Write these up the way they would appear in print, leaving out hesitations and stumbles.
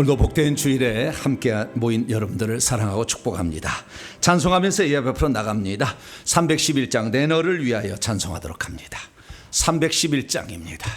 오늘도 복된 주일에 함께 모인 여러분들을 사랑하고 축복합니다. 찬송하면서 예배 앞으로 나갑니다. 311장 내 너를 위하여 찬송하도록 합니다. 311장입니다.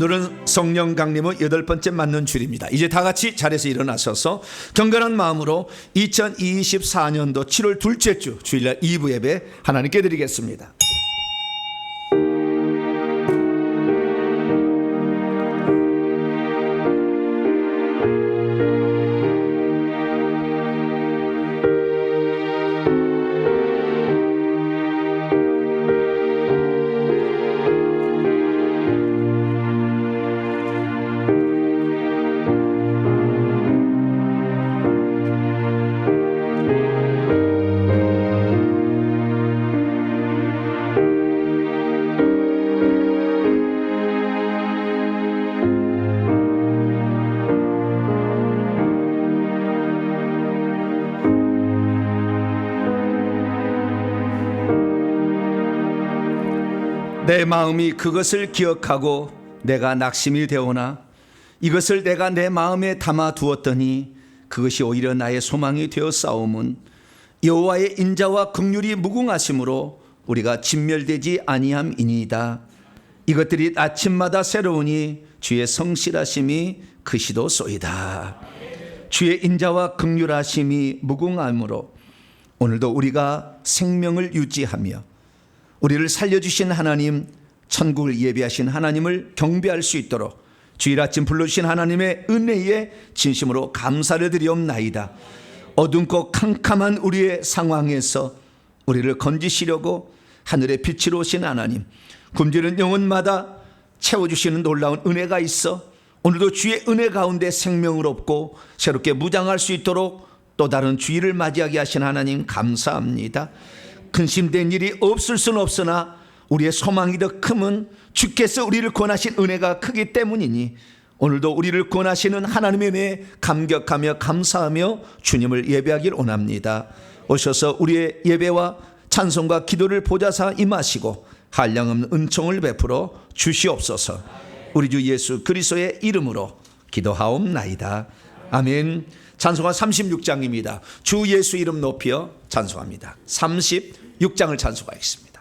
오늘은 성령 강림의 8번째 맞는 주일입니다. 이제 다 같이 자리에서 일어나셔서 경건한 마음으로 2024년도 7월 둘째 주 주일날 2부 예배 하나님께 드리겠습니다. 내 마음이 그것을 기억하고 내가 낙심이 되오나 이것을 내가 내 마음에 담아 두었더니 그것이 오히려 나의 소망이 되어 싸움은 여호와의 인자와 긍휼이 무궁하심으로 우리가 진멸되지 아니함이니이다. 이것들이 아침마다 새로우니 주의 성실하심이 크시도소이다. 주의 인자와 긍휼하심이 무궁함으로 오늘도 우리가 생명을 유지하며 우리를 살려주신 하나님, 천국을 예비하신 하나님을 경배할 수 있도록 주일 아침 불러주신 하나님의 은혜에 진심으로 감사를 드리옵나이다. 어둡고 캄캄한 우리의 상황에서 우리를 건지시려고 하늘의 빛으로 오신 하나님, 굶주린 영혼마다 채워주시는 놀라운 은혜가 있어 오늘도 주의 은혜 가운데 생명을 얻고 새롭게 무장할 수 있도록 또 다른 주일을 맞이하게 하신 하나님 감사합니다. 근심된 일이 없을 수는 없으나 우리의 소망이 더 크면 주께서 우리를 권하신 은혜가 크기 때문이니 오늘도 우리를 권하시는 하나님의 은혜에 감격하며 감사하며 주님을 예배하길 원합니다. 오셔서 우리의 예배와 찬송과 기도를 보좌사 임하시고 한량없는 은총을 베풀어 주시옵소서. 우리 주 예수 그리스도의 이름으로 기도하옵나이다. 아멘. 찬송가 36장입니다. 주 예수 이름 높여 찬송합니다. 36장을 찬송하겠습니다.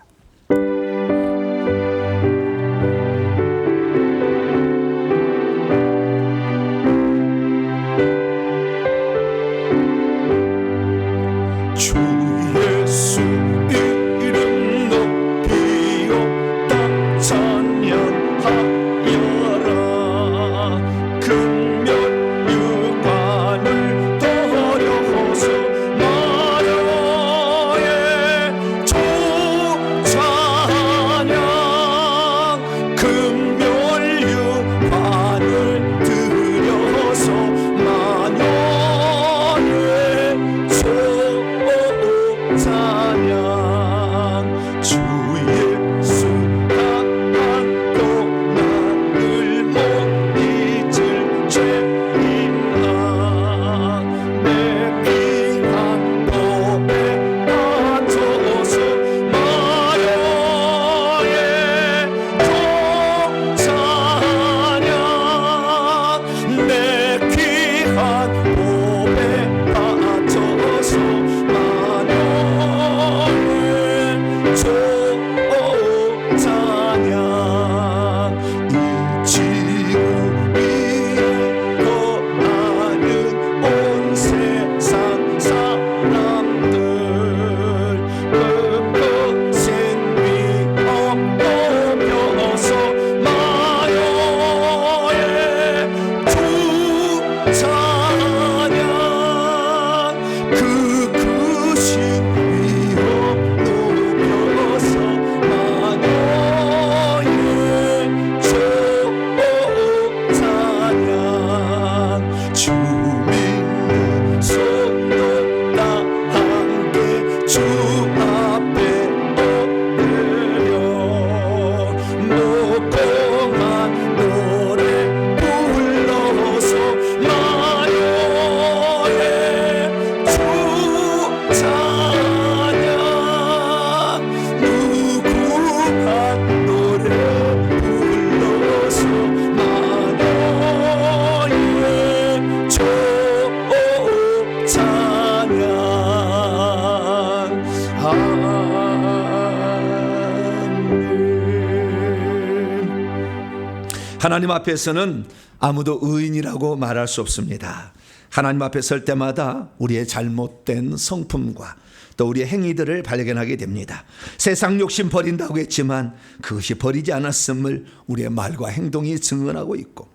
하나님 앞에서는 아무도 의인이라고 말할 수 없습니다. 하나님 앞에 설 때마다 우리의 잘못된 성품과 또 우리의 행위들을 발견하게 됩니다. 세상 욕심 버린다고 했지만 그것이 버리지 않았음을 우리의 말과 행동이 증언하고 있고,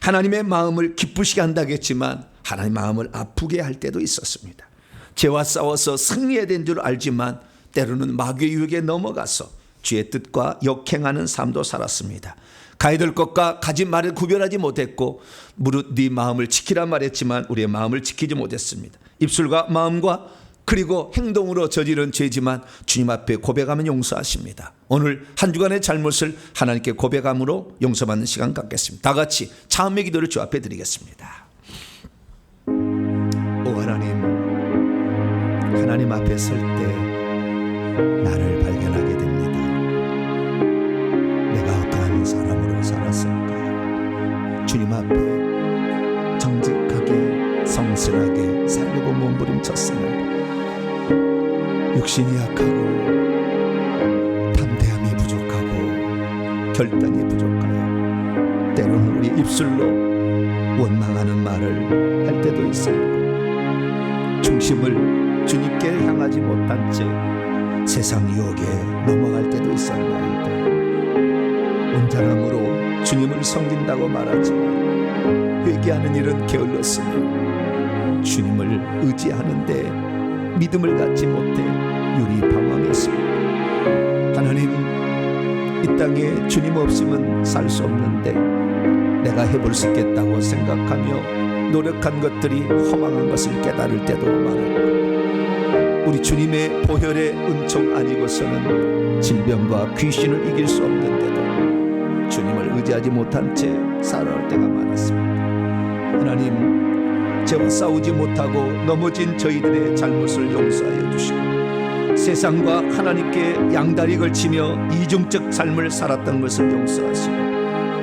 하나님의 마음을 기쁘시게 한다고 했지만 하나님의 마음을 아프게 할 때도 있었습니다. 죄와 싸워서 승리해야 된 줄 알지만 때로는 마귀의 유혹에 넘어가서 주의 뜻과 역행하는 삶도 살았습니다. 가야 될 것과 가지 말을 구별하지 못했고, 무릇 네 마음을 지키라 말했지만 우리의 마음을 지키지 못했습니다. 입술과 마음과 그리고 행동으로 저지른 죄지만 주님 앞에 고백하면 용서하십니다. 오늘 한 주간의 잘못을 하나님께 고백함으로 용서받는 시간 갖겠습니다. 다 같이 참회 기도를 주 앞에 드리겠습니다. 오 하나님, 하나님 앞에 설 때 나를 발견하게 됩니다. 사람으로 살았을까요? 주님 앞에 정직하게 성실하게 살려고 몸부림쳤으나 육신이 약하고 담대함이 부족하고 결단이 부족하여 때로는 우리 입술로 원망하는 말을 할 때도 있습니다. 중심을 주님께 향하지 못한 채 세상 유혹에 넘어갈 때도 있었나이다. 온전함으로 주님을 섬긴다고 말하지만 회개하는 일은 게을렀으며 주님을 의지하는데 믿음을 갖지 못해 유리 방황했습니다. 하나님, 이 땅에 주님 없이는 살 수 없는데 내가 해볼 수 있겠다고 생각하며 노력한 것들이 허망한 것을 깨달을 때도 많았고, 우리 주님의 보혈의 은총 아니고서는 질병과 귀신을 이길 수 없는데도 주님을 의지하지 못한 채 살아갈 때가 많았습니다. 하나님, 죄와 싸우지 못하고 넘어진 저희들의 잘못을 용서하여 주시고 세상과 하나님께 양다리 걸치며 이중적 삶을 살았던 것을 용서하시고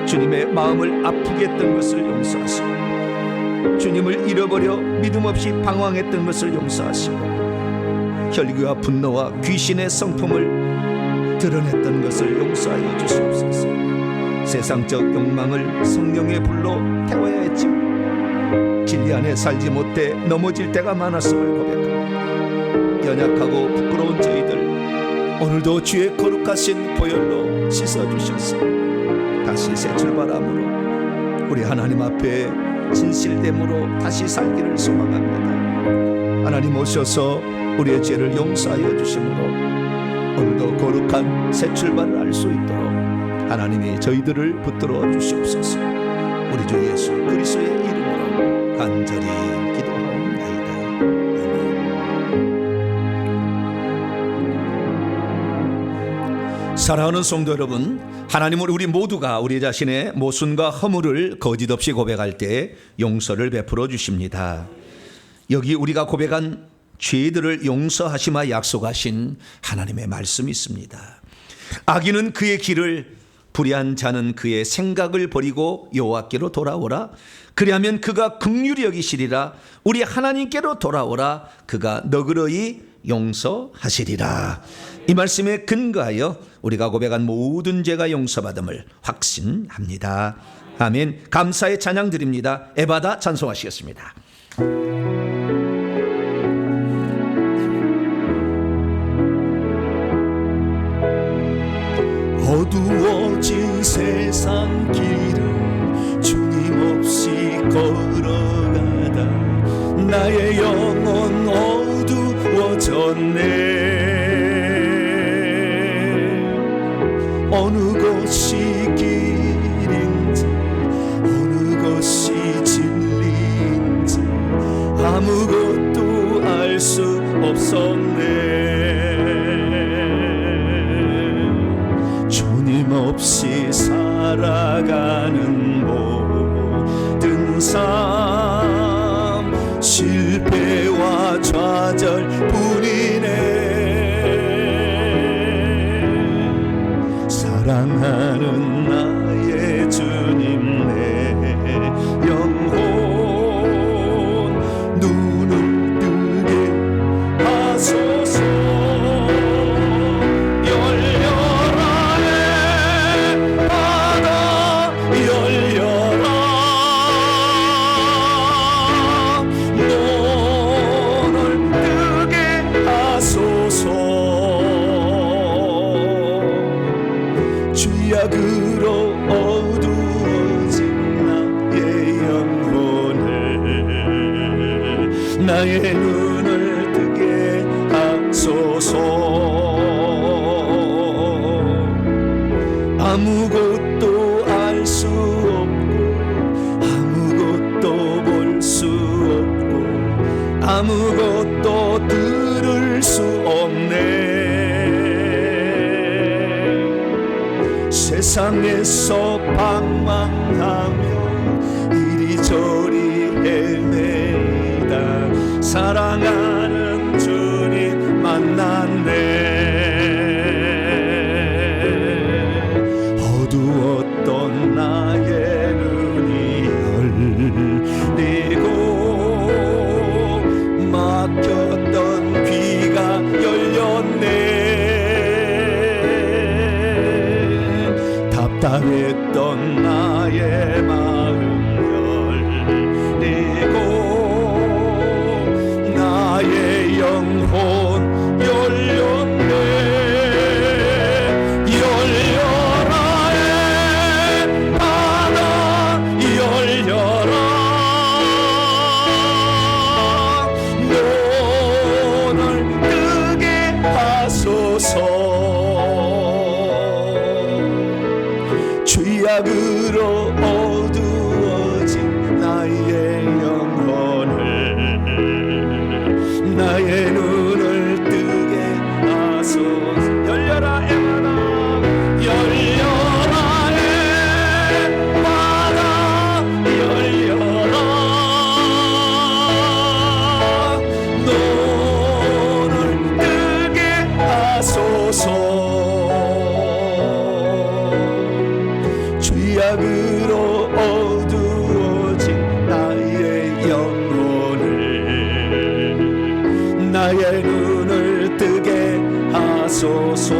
주님의 마음을 아프게 했던 것을 용서하시고 주님을 잃어버려 믿음 없이 방황했던 것을 용서하시고 혈기와 분노와 귀신의 성품을 드러냈던 것을 용서하여 주시옵소서. 세상적 욕망을 성령의 불로 태워야 했지만 진리 안에 살지 못해 넘어질 때가 많았음을 고백합니다. 연약하고 부끄러운 저희들 오늘도 주의 거룩하신 보혈로 씻어주셔서 다시 새 출발함으로 우리 하나님 앞에 진실됨으로 다시 살기를 소망합니다. 하나님 오셔서 우리의 죄를 용서하여 주심으로 오늘도 거룩한 새 출발을 할 수 있도록 하나님이 저희들을 붙들어 주시옵소서. 우리 주 예수 그리스도의 이름으로 간절히 기도하옵나이다. 아멘. 사랑하는 성도 여러분, 하나님은 우리 모두가 우리 자신의 모순과 허물을 거짓 없이 고백할 때 용서를 베풀어 주십니다. 여기 우리가 고백한 죄들을 용서하시마 약속하신 하나님의 말씀이 있습니다. 악인은 그의 길을, 불의한 자는 그의 생각을 버리고 여호와께로 돌아오라. 그리하면 그가 긍휼히 여기시리라. 우리 하나님께로 돌아오라. 그가 너그러이 용서하시리라. 이 말씀에 근거하여 우리가 고백한 모든 죄가 용서받음을 확신합니다. 아멘. 감사의 찬양 드립니다. 에바다 찬송하시겠습니다. 어두워진 세상 길을 주님 없이 걸어가다 나의 영혼 어두워졌네. 어느 곳이 길인지 어느 것이 진리인지 아무것도 알 수 없었네. 주님 없이 살아가는 모든 삶 실패와 좌절뿐이네. 사랑하는 나의 주님 내 영혼 눈을 뜨게 하소서. 죄악으로 어두워진 나의 영혼을 나의 눈을 뜨게 하소서. 아무것도 알 수 없고 아무것도 볼 수 없고 아무것도 들을 수 없네. 세상에서 방황하며 이리저리 헤매이다 사랑하는 주님 만났네. 어두웠던 두었던 나의 마음 열리고 나의 영혼 열렸네. 열려라 바다 열려라. 눈을 뜨게 하소서. 죄악으로 어두워진 나의 영혼을 나의 눈을 뜨게 하소서. 열려라 에바다 열려라 에바다 열려라. 눈을 뜨게 하소서. 죄악으로 어두워진 나의 영혼을 나의 눈을 뜨게 하소서.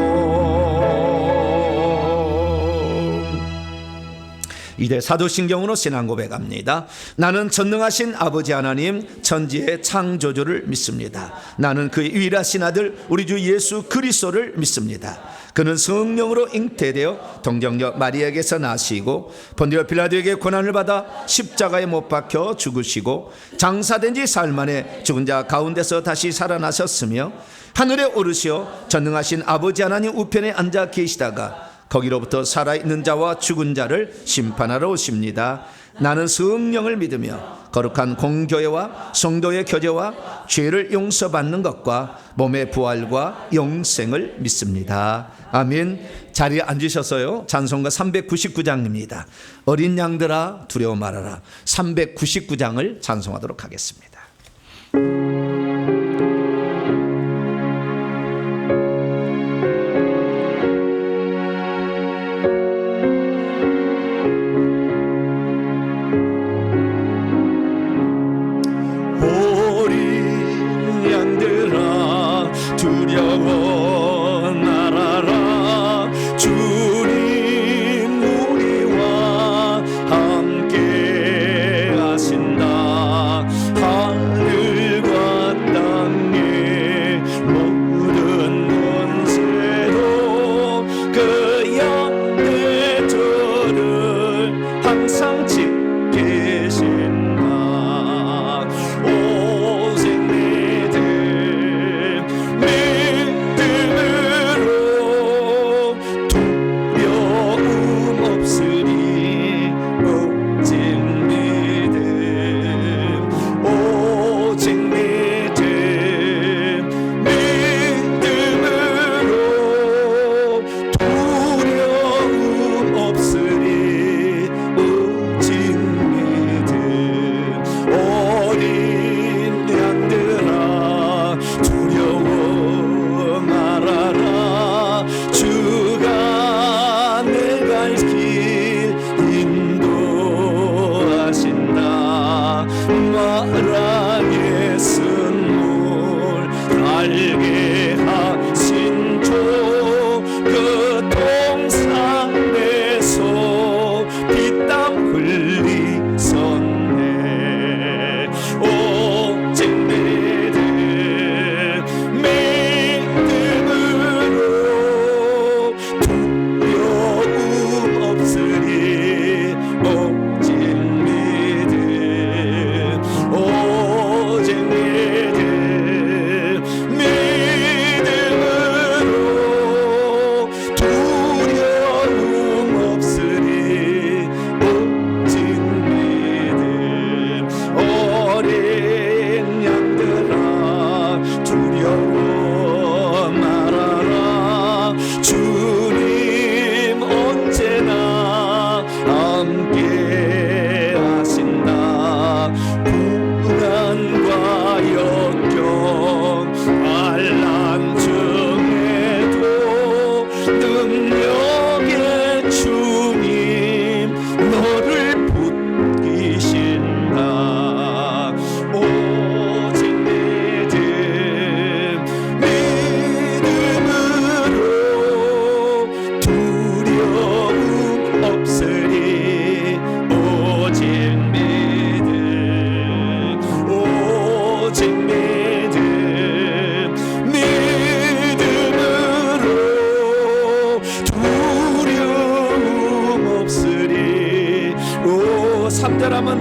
이제 사도신경으로 신앙 고백합니다. 나는 전능하신 아버지 하나님 천지의 창조주를 믿습니다. 나는 그의 유일하신 아들 우리 주 예수 그리스도를 믿습니다. 그는 성령으로 잉태되어 동정녀 마리아에게서 나시고 본디오 빌라도에게 고난을 받아 십자가에 못 박혀 죽으시고 장사된 지 사흘 만에 죽은 자 가운데서 다시 살아나셨으며 하늘에 오르시어 전능하신 아버지 하나님 우편에 앉아 계시다가 거기로부터 살아있는 자와 죽은 자를 심판하러 오십니다. 나는 성령을 믿으며 거룩한 공교회와 성도의 교제와 죄를 용서받는 것과 몸의 부활과 영생을 믿습니다. 아멘. 자리에 앉으셔서요, 찬송가 399장입니다. 어린 양들아 두려워 말아라. 399장을 찬송하도록 하겠습니다. 두려워 말아라. 주님 우리와 함께 하신다. 하늘과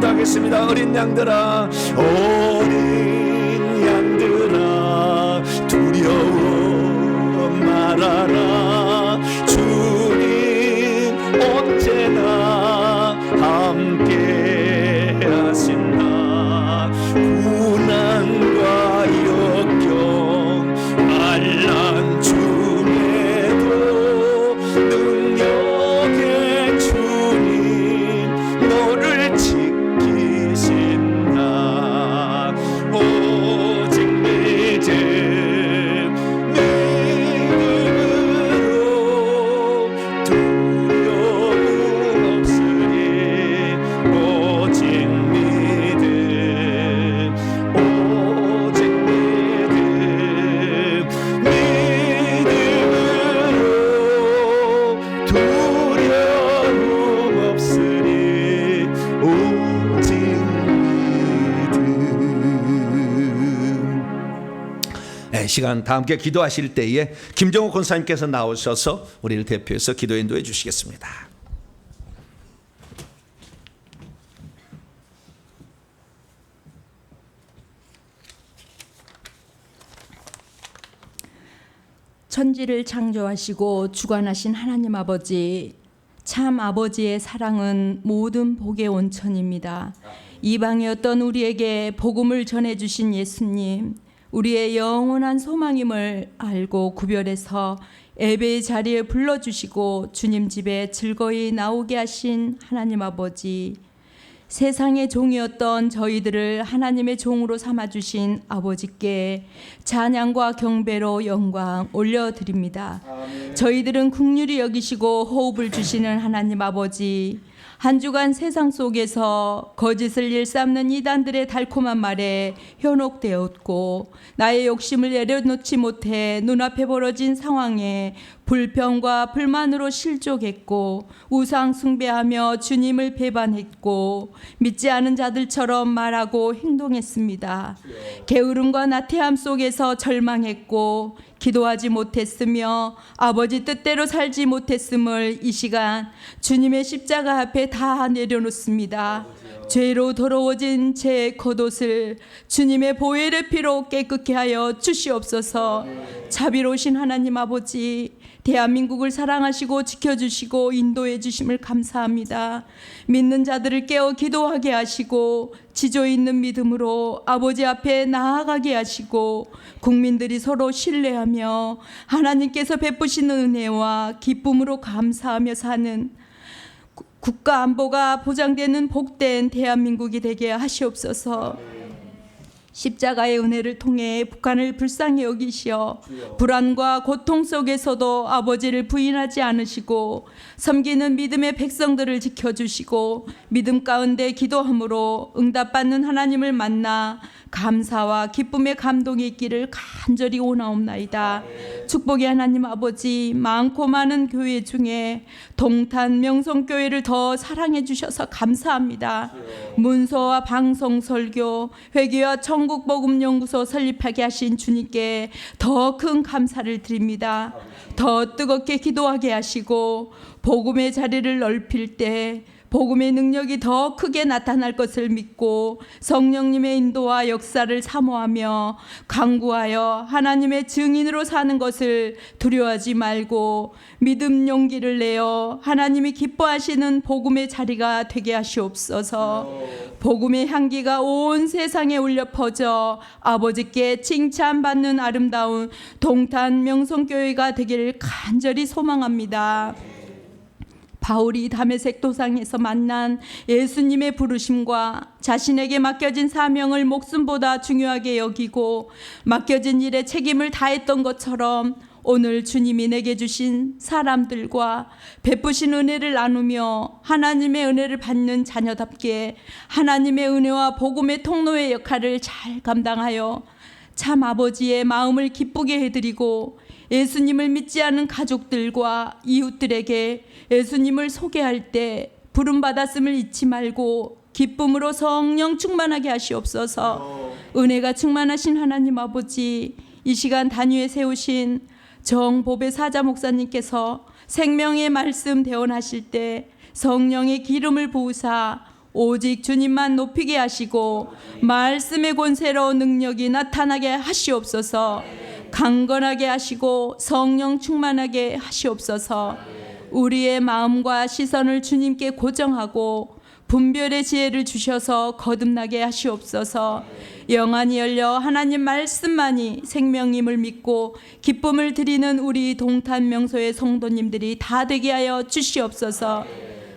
기도하겠습니다. 어린 양들아, 어린 양들아, 두려워 말아라. 주님 언제나 함께 하신다. 고난과 역경 만난 중에도 능력의 주님 너를 지키신다. 오직 믿음으로 두려움 없으니. 오직 믿음, 오직 믿음, 믿음으로 두려움 없으니. 오직 믿음. 네, 시간 다 함께 기도하실 때에 김정호 권사님께서 나오셔서 우리를 대표해서 기도 인도해 주시겠습니다. 천지를 창조하시고 주관하신 하나님 아버지, 참 아버지의 사랑은 모든 복의 온천입니다. 이방이었던 우리에게 복음을 전해주신 예수님, 우리의 영원한 소망임을 알고 구별해서 예배의 자리에 불러주시고 주님 집에 즐거이 나오게 하신 하나님 아버지, 세상의 종이었던 저희들을 하나님의 종으로 삼아주신 아버지께 찬양과 경배로 영광 올려드립니다. 저희들은 긍휼히 여기시고 호흡을 주시는 하나님 아버지, 한 주간 세상 속에서 거짓을 일삼는 이단들의 달콤한 말에 현혹되었고 나의 욕심을 내려놓지 못해 눈앞에 벌어진 상황에 불평과 불만으로 실족했고 우상 숭배하며 주님을 배반했고 믿지 않은 자들처럼 말하고 행동했습니다. 게으름과 나태함 속에서 절망했고 기도하지 못했으며 아버지 뜻대로 살지 못했음을 이 시간 주님의 십자가 앞에 다 내려놓습니다. 죄로 더러워진 제 겉옷을 주님의 보혈의 피로 깨끗게 하여 주시옵소서. 자비로우신 하나님 아버지, 대한민국을 사랑하시고 지켜주시고 인도해 주심을 감사합니다. 믿는 자들을 깨어 기도하게 하시고 지조 있는 믿음으로 아버지 앞에 나아가게 하시고 국민들이 서로 신뢰하며 하나님께서 베푸시는 은혜와 기쁨으로 감사하며 사는 국가 안보가 보장되는 복된 대한민국이 되게 하시옵소서. 십자가의 은혜를 통해 북한을 불쌍히 여기시어 불안과 고통 속에서도 아버지를 부인하지 않으시고 섬기는 믿음의 백성들을 지켜주시고 믿음 가운데 기도함으로 응답받는 하나님을 만나 감사와 기쁨의 감동이 있기를 간절히 원하옵나이다. 축복의 하나님 아버지, 많고 많은 교회 중에 동탄 명성교회를 더 사랑해 주셔서 감사합니다. 문서와 방송 설교, 회개와 천국복음연구소 설립하게 하신 주님께 더 큰 감사를 드립니다. 더 뜨겁게 기도하게 하시고 복음의 자리를 넓힐 때 복음의 능력이 더 크게 나타날 것을 믿고 성령님의 인도와 역사를 사모하며 간구하여 하나님의 증인으로 사는 것을 두려워하지 말고 믿음 용기를 내어 하나님이 기뻐하시는 복음의 자리가 되게 하시옵소서. 복음의 향기가 온 세상에 울려 퍼져 아버지께 칭찬받는 아름다운 동탄 명성교회가 되기를 간절히 소망합니다. 바울이 다메섹 도상에서 만난 예수님의 부르심과 자신에게 맡겨진 사명을 목숨보다 중요하게 여기고 맡겨진 일에 책임을 다했던 것처럼 오늘 주님이 내게 주신 사람들과 베푸신 은혜를 나누며 하나님의 은혜를 받는 자녀답게 하나님의 은혜와 복음의 통로의 역할을 잘 감당하여 참 아버지의 마음을 기쁘게 해드리고 예수님을 믿지 않은 가족들과 이웃들에게 예수님을 소개할 때 부름받았음을 잊지 말고 기쁨으로 성령 충만하게 하시옵소서. 은혜가 충만하신 하나님 아버지, 이 시간 단위에 세우신 정보배 사자 목사님께서 생명의 말씀 대언하실 때 성령의 기름을 부으사 오직 주님만 높이게 하시고 말씀의 권세로 능력이 나타나게 하시옵소서. 강건하게 하시고 성령 충만하게 하시옵소서. 우리의 마음과 시선을 주님께 고정하고 분별의 지혜를 주셔서 거듭나게 하시옵소서. 영안이 열려 하나님 말씀만이 생명임을 믿고 기쁨을 드리는 우리 동탄 명소의 성도님들이 다 되게 하여 주시옵소서.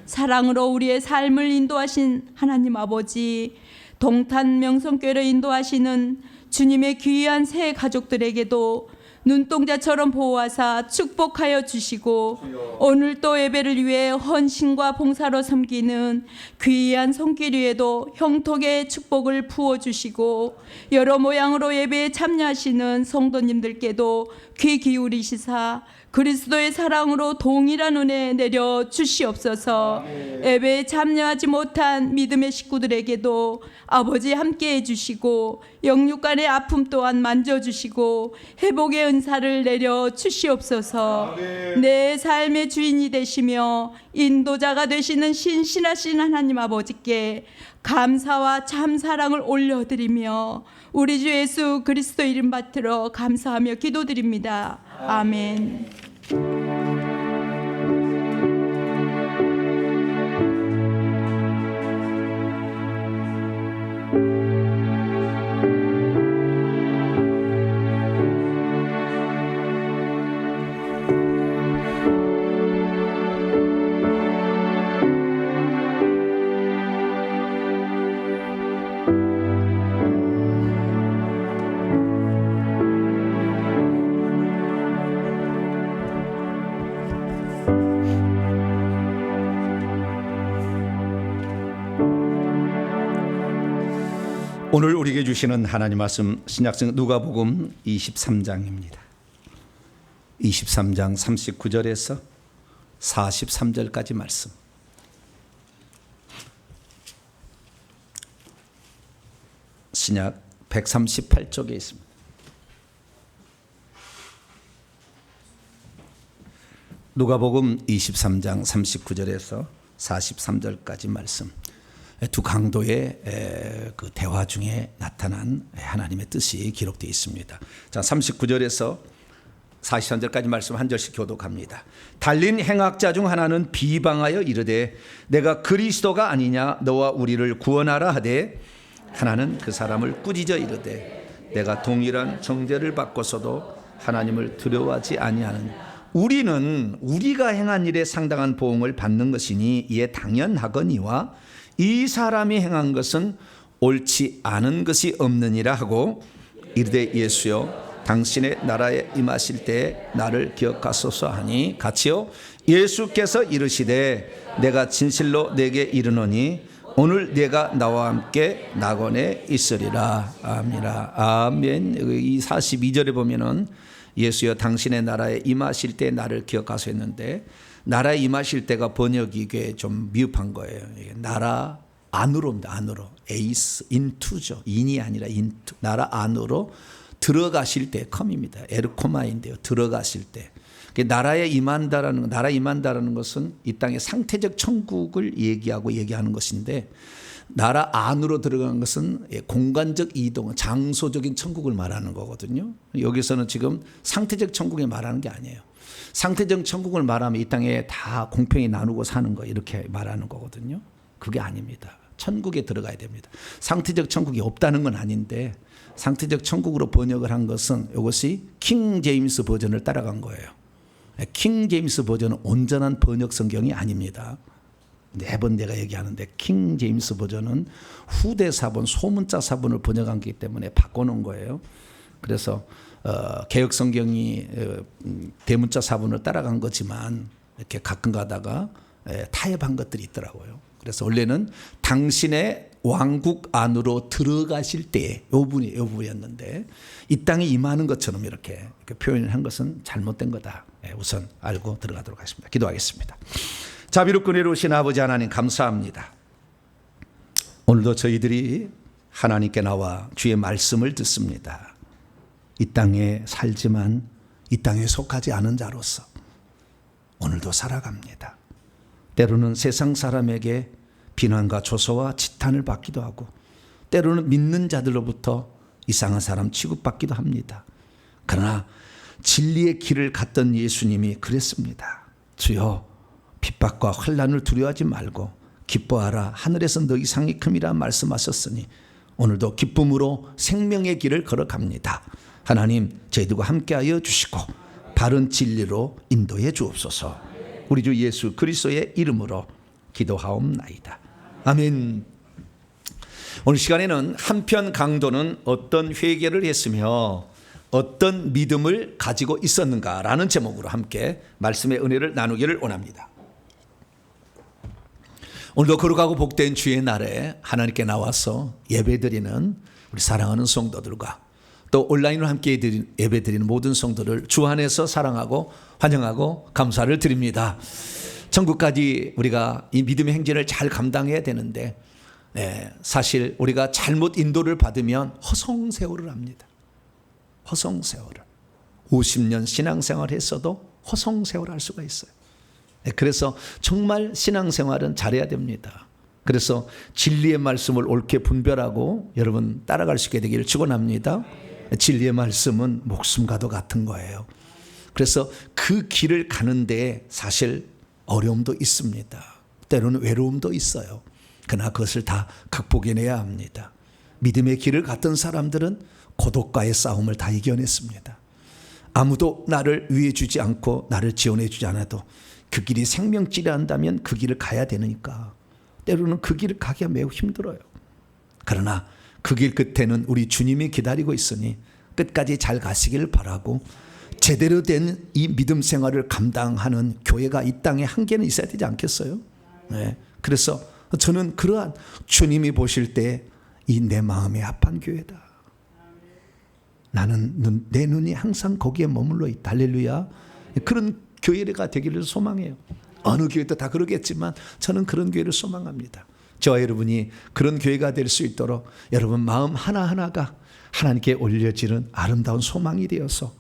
사랑으로 우리의 삶을 인도하신 하나님 아버지, 동탄 명성교회를 인도하시는 주님의 귀한 새 가족들에게도 눈동자처럼 보호하사 축복하여 주시고 오늘 또 예배를 위해 헌신과 봉사로 섬기는 귀한 손길 위에도 형통의 축복을 부어주시고 여러 모양으로 예배에 참여하시는 성도님들께도 귀 기울이시사 그리스도의 사랑으로 동일한 은혜 내려 주시옵소서. 예배에 참여하지 못한 믿음의 식구들에게도 아버지 함께해 주시고 영육간의 아픔 또한 만져주시고 회복의 은사를 내려 주시옵소서. 내 삶의 주인이 되시며 인도자가 되시는 신실하신 하나님 아버지께 감사와 참 사랑을 올려드리며 우리 주 예수 그리스도 이름 받들어 감사하며 기도드립니다. 아멘. 오늘 우리에게 주시는 하나님 말씀 신약성 누가복음 23장입니다. 23장 39절에서 43절까지 말씀. 신약 138쪽에 있습니다. 누가복음 23장 39절에서 43절까지 말씀. 두 강도의 그 대화 중에 나타난 하나님의 뜻이 기록되어 있습니다. 자, 39절에서 43절까지 말씀 한 절씩 교독합니다. 달린 행악자 중 하나는 비방하여 이르되 내가 그리스도가 아니냐 너와 우리를 구원하라 하되 하나는 그 사람을 꾸짖어 이르되 내가 동일한 정죄를 받고서도 하나님을 두려워하지 아니하느냐. 우리는 우리가 행한 일에 상당한 보응을 받는 것이니 이에 당연하거니와 이 사람이 행한 것은 옳지 않은 것이 없느니라 하고 이르되 예수여 당신의 나라에 임하실 때에 나를 기억하소서 하니 같이요. 예수께서 이르시되 내가 진실로 내게 이르노니 오늘 내가 나와 함께 낙원에 있으리라. 아미라. 아멘. 이 42절에 보면은 예수여 당신의 나라에 임하실 때 나를 기억하소서 했는데 나라에 임하실 때가 번역이 꽤 좀 미흡한 거예요. 나라 안으로입니다. 안으로. 에이스, 인투죠. 인이 아니라 인투. 나라 안으로 들어가실 때 컴입니다. 에르코마인데요. 들어가실 때. 나라에 임한다라는 나라 임한다라는 것은 이 땅의 상태적 천국을 얘기하는 것인데 나라 안으로 들어간 것은 공간적 이동, 장소적인 천국을 말하는 거거든요. 여기서는 지금 상태적 천국을 말하는 게 아니에요. 상태적 천국을 말하면 이 땅에 다 공평히 나누고 사는 거 이렇게 말하는 거거든요. 그게 아닙니다. 천국에 들어가야 됩니다. 상태적 천국이 없다는 건 아닌데 상태적 천국으로 번역을 한 것은 이것이 킹 제임스 버전을 따라간 거예요. 킹 제임스 버전은 온전한 번역 성경이 아닙니다. 매번 내가 얘기하는데 킹 제임스 버전은 후대 사본, 소문자 사본을 번역한 거기 때문에 바꿔놓은 거예요. 그래서 개혁 성경이 대문자 사본을 따라간 거지만 이렇게 가끔 가다가 타협한 것들이 있더라고요. 그래서 원래는 당신의 왕국 안으로 들어가실 때의 요 부분이었는데 이 땅에 임하는 것처럼 이렇게 표현을 한 것은 잘못된 거다. 우선 알고 들어가도록 하겠습니다. 기도하겠습니다. 자비롭고 은혜로우신 아버지 하나님 감사합니다. 오늘도 저희들이 하나님께 나와 주의 말씀을 듣습니다. 이 땅에 살지만 이 땅에 속하지 않은 자로서 오늘도 살아갑니다. 때로는 세상 사람에게 비난과 조소와 지탄을 받기도 하고 때로는 믿는 자들로부터 이상한 사람 취급받기도 합니다. 그러나 진리의 길을 갔던 예수님이 그랬습니다. 주여, 핍박과 환난을 두려워하지 말고 기뻐하라. 하늘에서 너희 상이 큼이라 말씀하셨으니 오늘도 기쁨으로 생명의 길을 걸어갑니다. 하나님, 저희들과 함께하여 주시고 바른 진리로 인도해 주옵소서. 우리 주 예수 그리스도의 이름으로 기도하옵나이다. 아멘. 오늘 시간에는 한편 강도는 어떤 회개를 했으며 어떤 믿음을 가지고 있었는가라는 제목으로 함께 말씀의 은혜를 나누기를 원합니다. 오늘도 거룩하고 복된 주의 날에 하나님께 나와서 예배드리는 우리 사랑하는 성도들과 또 온라인으로 함께 예배드리는 모든 성도를 주 안에서 사랑하고 환영하고 감사를 드립니다. 천국까지 우리가 이 믿음의 행진을 잘 감당해야 되는데 사실 우리가 잘못 인도를 받으면 허송세월을 합니다. 허송세월을. 50년 신앙생활 했어도 허송세월 할 수가 있어요. 그래서 정말 신앙생활은 잘해야 됩니다. 그래서 진리의 말씀을 옳게 분별하고 여러분 따라갈 수 있게 되기를 축원합니다. 진리의 말씀은 목숨과도 같은 거예요. 그래서 그 길을 가는데 사실 어려움도 있습니다. 때로는 외로움도 있어요. 그러나 그것을 다 극복해내야 합니다. 믿음의 길을 갔던 사람들은 고독과의 싸움을 다 이겨냈습니다. 아무도 나를 위해 주지 않고 나를 지원해 주지 않아도 그 길이 생명질이 한다면 그 길을 가야 되니까 때로는 그 길을 가기가 매우 힘들어요. 그러나 그 길 끝에는 우리 주님이 기다리고 있으니 끝까지 잘 가시길 바라고 제대로 된 이 믿음 생활을 감당하는 교회가 이 땅에 한 개는 있어야 되지 않겠어요? 네. 그래서 저는 그러한 주님이 보실 때 이 내 마음에 합한 교회다. 나는 내 눈이 항상 거기에 머물러 있다. 할렐루야. 그런 교회가 되기를 소망해요. 어느 교회도 다 그러겠지만 저는 그런 교회를 소망합니다. 저와 여러분이 그런 교회가 될 수 있도록 여러분 마음 하나하나가 하나님께 올려지는 아름다운 소망이 되어서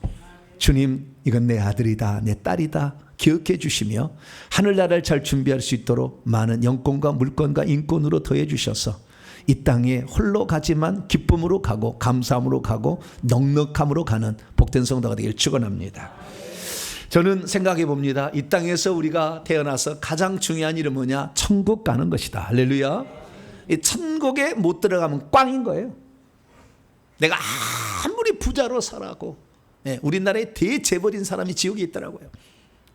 주님, 이건 내 아들이다, 내 딸이다 기억해 주시며 하늘나라를 잘 준비할 수 있도록 많은 영권과 물권과 인권으로 더해 주셔서 이 땅에 홀로 가지만 기쁨으로 가고 감사함으로 가고 넉넉함으로 가는 복된 성도가 되길 축원합니다. 저는 생각해 봅니다. 이 땅에서 우리가 태어나서 가장 중요한 일은 뭐냐? 천국 가는 것이다. 할렐루야. 이 천국에 못 들어가면 꽝인 거예요. 내가 아무리 부자로 살아고 우리나라에 대재벌인 사람이 지옥에 있더라고요.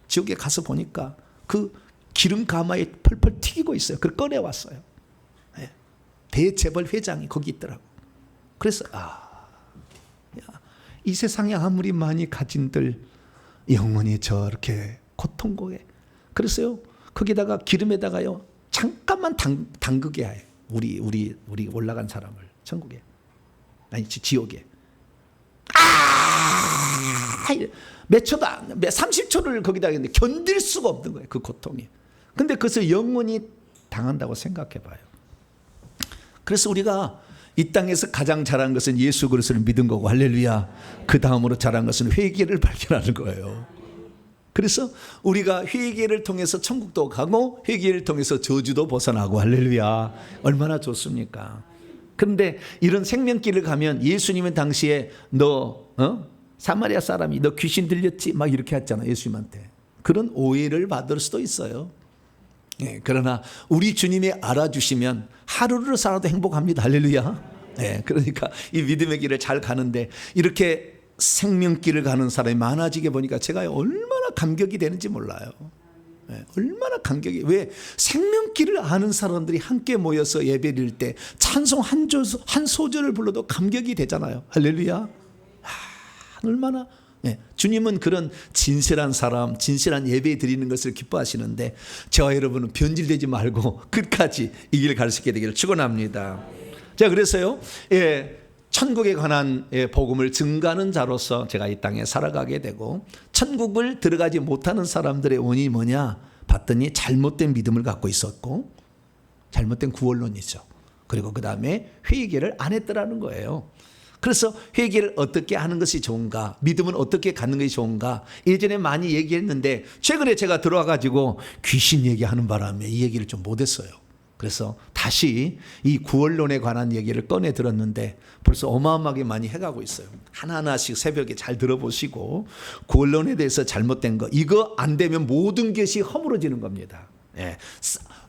지옥에 가서 보니까 그 기름 가마에 펄펄 튀기고 있어요. 그걸 꺼내왔어요. 대재벌 회장이 거기 있더라고. 그래서 이 세상에 아무리 많이 가진들 영원히 저렇게 고통고해. 그래서요 거기다가 기름에다가요 잠깐만 담그게 해. 우리 올라간 사람을 천국에 아니 지옥에 몇 초다 30초를 거기다 했는데 견딜 수가 없는 거예요. 그 고통이. 근데 그것을 영원히 당한다고 생각해 봐요. 그래서 우리가 이 땅에서 가장 잘한 것은 예수 그리스도를 믿은 거고 할렐루야. 그 다음으로 잘한 것은 회개를 발견하는 거예요. 그래서 우리가 회개를 통해서 천국도 가고 회개를 통해서 저주도 벗어나고 할렐루야. 얼마나 좋습니까? 그런데 이런 생명길을 가면 예수님은 당시에 너 사마리아 사람이 너 귀신 들렸지? 막 이렇게 했잖아 예수님한테. 그런 오해를 받을 수도 있어요. 그러나 우리 주님이 알아주시면 하루를 살아도 행복합니다. 할렐루야. 그러니까 이 믿음의 길을 잘 가는데 이렇게 생명길을 가는 사람이 많아지게 보니까 제가 얼마나 감격이 되는지 몰라요. 얼마나 감격이. 왜 생명길을 아는 사람들이 함께 모여서 예배드릴 때 찬송 한 소절을 불러도 감격이 되잖아요. 할렐루야. 얼마나 주님은 그런 진실한 사람, 진실한 예배 드리는 것을 기뻐하시는데 저와 여러분은 변질되지 말고 끝까지 이 길 갈 수 있게 되기를 축원합니다. 자, 그래서요, 천국에 관한 복음을 증가하는 자로서 제가 이 땅에 살아가게 되고 천국을 들어가지 못하는 사람들의 원인이 뭐냐? 봤더니 잘못된 믿음을 갖고 있었고 잘못된 구원론이죠. 그리고 그 다음에 회개를 안 했더라는 거예요. 그래서 회개를 어떻게 하는 것이 좋은가? 믿음은 어떻게 갖는 것이 좋은가? 예전에 많이 얘기했는데 최근에 제가 들어와 가지고 귀신 얘기하는 바람에 이 얘기를 좀 못했어요. 그래서 다시 이 구원론에 관한 얘기를 꺼내 들었는데 벌써 어마어마하게 많이 해가고 있어요. 하나하나씩 새벽에 잘 들어보시고 구원론에 대해서 잘못된 거 이거 안 되면 모든 것이 허물어지는 겁니다. 예.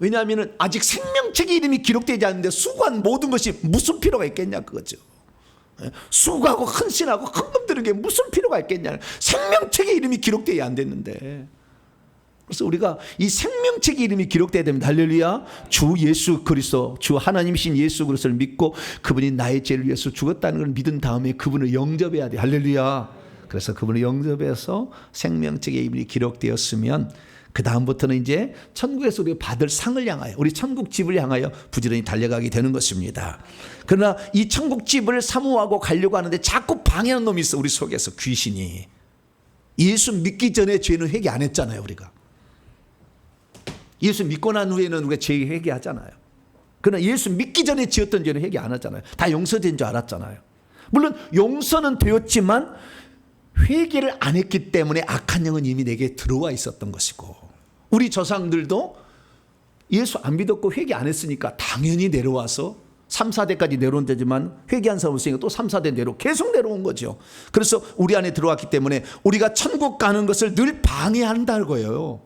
왜냐하면 아직 생명책의 이름이 기록되지 않는데 수고한 모든 것이 무슨 필요가 있겠냐 그거죠. 수고하고 헌신하고 헌금 드리는 게 무슨 필요가 있겠냐. 생명책의 이름이 기록되어야 안 됐는데. 그래서 우리가 이 생명책의 이름이 기록되어야 됩니다. 할렐루야. 주 예수 그리스도, 주 하나님이신 예수 그리스도를 믿고 그분이 나의 죄를 위해서 죽었다는 걸 믿은 다음에 그분을 영접해야 돼. 할렐루야. 그래서 그분을 영접해서 생명책의 이름이 기록되었으면 그 다음부터는 이제 천국에서 우리가 받을 상을 향하여, 우리 천국 집을 향하여 부지런히 달려가게 되는 것입니다. 그러나 이 천국 집을 사모하고 가려고 하는데 자꾸 방해하는 놈이 있어. 우리 속에서 귀신이. 예수 믿기 전에 죄는 회개 안 했잖아요. 우리가 예수 믿고 난 후에는 우리가 죄 회개하잖아요. 그러나 예수 믿기 전에 지었던 죄는 회개 안 하잖아요. 다 용서된 줄 알았잖아요. 물론 용서는 되었지만 회개를 안 했기 때문에 악한 영은 이미 내게 들어와 있었던 것이고, 우리 조상들도 예수 안 믿었고 회개 안 했으니까 당연히 내려와서 3, 4대까지 내려온 데지만 회개한 사람 없으니까 또 3, 4대 내려 계속 내려온 거죠. 그래서 우리 안에 들어왔기 때문에 우리가 천국 가는 것을 늘 방해한다는 거예요.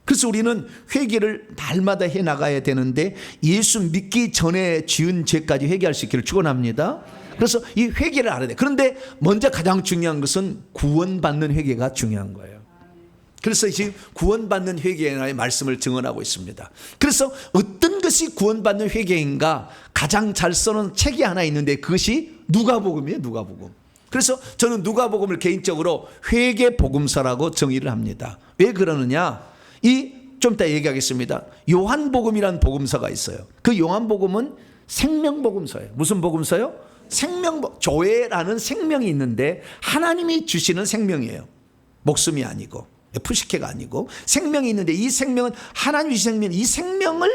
그래서 우리는 회개를 날마다 해나가야 되는데 예수 믿기 전에 지은 죄까지 회개할 수 있기를 축원합니다. 그래서 이 회개를 알아야 돼. 그런데 먼저 가장 중요한 것은 구원받는 회개가 중요한 거예요. 그래서 지금 구원받는 회개의 말씀을 증언하고 있습니다. 그래서 어떤 것이 구원받는 회개인가 가장 잘 써놓은 책이 하나 있는데 그것이 누가복음이에요. 누가복음. 그래서 저는 누가복음을 개인적으로 회개복음서라고 정의를 합니다. 왜 그러느냐, 좀 이따 얘기하겠습니다. 요한복음이라는 복음서가 있어요. 그 요한복음은 생명복음서예요. 무슨 복음서요? 조회라는 생명이 있는데 하나님이 주시는 생명이에요. 목숨이 아니고 푸시케가 아니고 생명이 있는데 이 생명은 하나님이 주신 생명, 이 생명을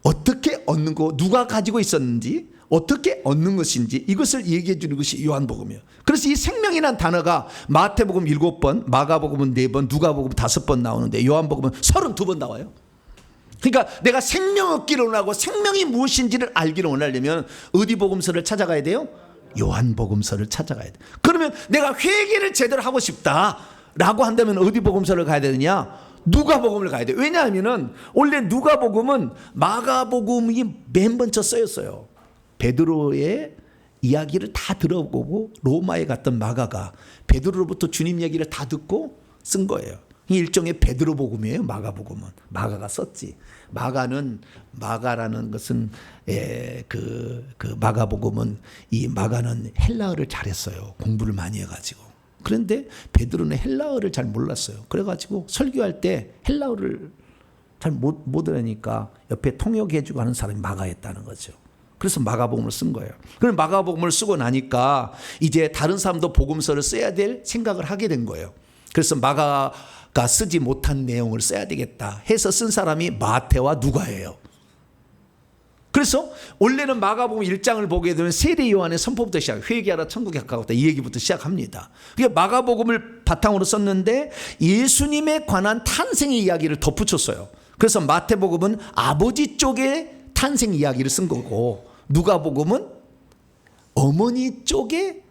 어떻게 얻는 거, 누가 가지고 있었는지, 어떻게 얻는 것인지 이것을 얘기해 주는 것이 요한복음이에요. 그래서 이 생명이라는 단어가 마태복음 7번, 마가복음은 4번, 누가복음 5번 나오는데 요한복음은 32번 나와요. 그러니까 내가 생명 얻기를 원하고 생명이 무엇인지를 알기를 원하려면 어디 복음서를 찾아가야 돼요? 요한복음서를 찾아가야 돼. 그러면 내가 회개를 제대로 하고 싶다라고 한다면 어디 복음서를 가야 되느냐? 누가복음을 가야 돼. 왜냐하면 원래 누가복음은 마가복음이 맨 먼저 쓰였어요. 베드로의 이야기를 다 들어보고 로마에 갔던 마가가 베드로로부터 주님 얘기를 다 듣고 쓴 거예요. 일종의 베드로 복음이에요. 마가복음은 마가가 썼지. 마가라는 것은 그 마가복음은 이 마가는 헬라어를 잘했어요. 공부를 많이 해가지고. 그런데 베드로는 헬라어를 잘 몰랐어요. 그래가지고 설교할 때 헬라어를 잘 못 하니까 옆에 통역해주고 하는 사람이 마가였다는 거죠. 그래서 마가복음을 쓴 거예요. 그럼 마가복음을 쓰고 나니까 이제 다른 사람도 복음서를 써야 될 생각을 하게 된 거예요. 그래서 마가가 쓰지 못한 내용을 써야 되겠다 해서 쓴 사람이 마태와 누가예요. 그래서 원래는 마가복음 1장을 보게 되면 세례 요한의 선포부터 시작, 회개하라 천국에 가깝다 이 얘기부터 시작합니다. 그러니까 마가복음을 바탕으로 썼는데 예수님에 관한 탄생의 이야기를 덧붙였어요. 그래서 마태복음은 아버지 쪽의 탄생 이야기를 쓴 거고 누가복음은 어머니 쪽에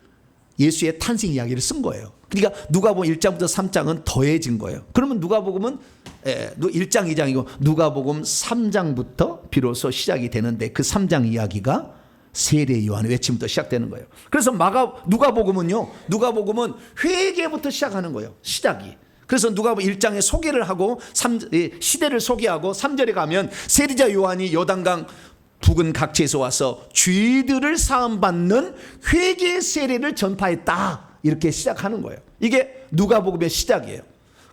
예수의 탄생 이야기를 쓴 거예요. 그러니까 누가복음 1장부터 3장은 더해진 거예요. 그러면 누가복음은 1장 2장이고 누가복음 3장부터 비로소 시작이 되는데 그 3장 이야기가 세례 요한의 외침부터 시작되는 거예요. 그래서 누가복음은 회개부터 시작하는 거예요. 시작이. 그래서 누가복음 1장에 소개를 하고 시대를 소개하고 3절에 가면 세리자 요한이 요단강 북은 각지에서 와서 죄들을 사함받는 회개 세례를 전파했다. 이렇게 시작하는 거예요. 이게 누가복음의 시작이에요.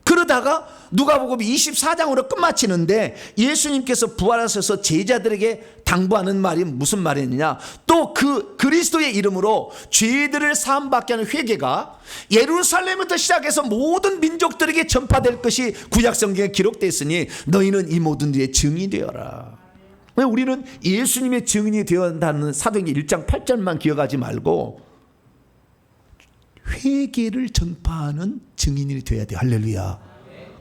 그러다가 누가복음 24장으로 끝마치는데 예수님께서 부활하셔서 제자들에게 당부하는 말이 무슨 말이냐, 또 그 그리스도의 이름으로 죄들을 사함받게 하는 회개가 예루살렘부터 시작해서 모든 민족들에게 전파될 것이 구약성경에 기록되어 있으니 너희는 이 모든 일의 증인이 되어라. 왜 우리는 예수님의 증인이 되어야 한다는 사도행전 1장 8절만 기억하지 말고 회개를 전파하는 증인이 되어야 돼요. 할렐루야.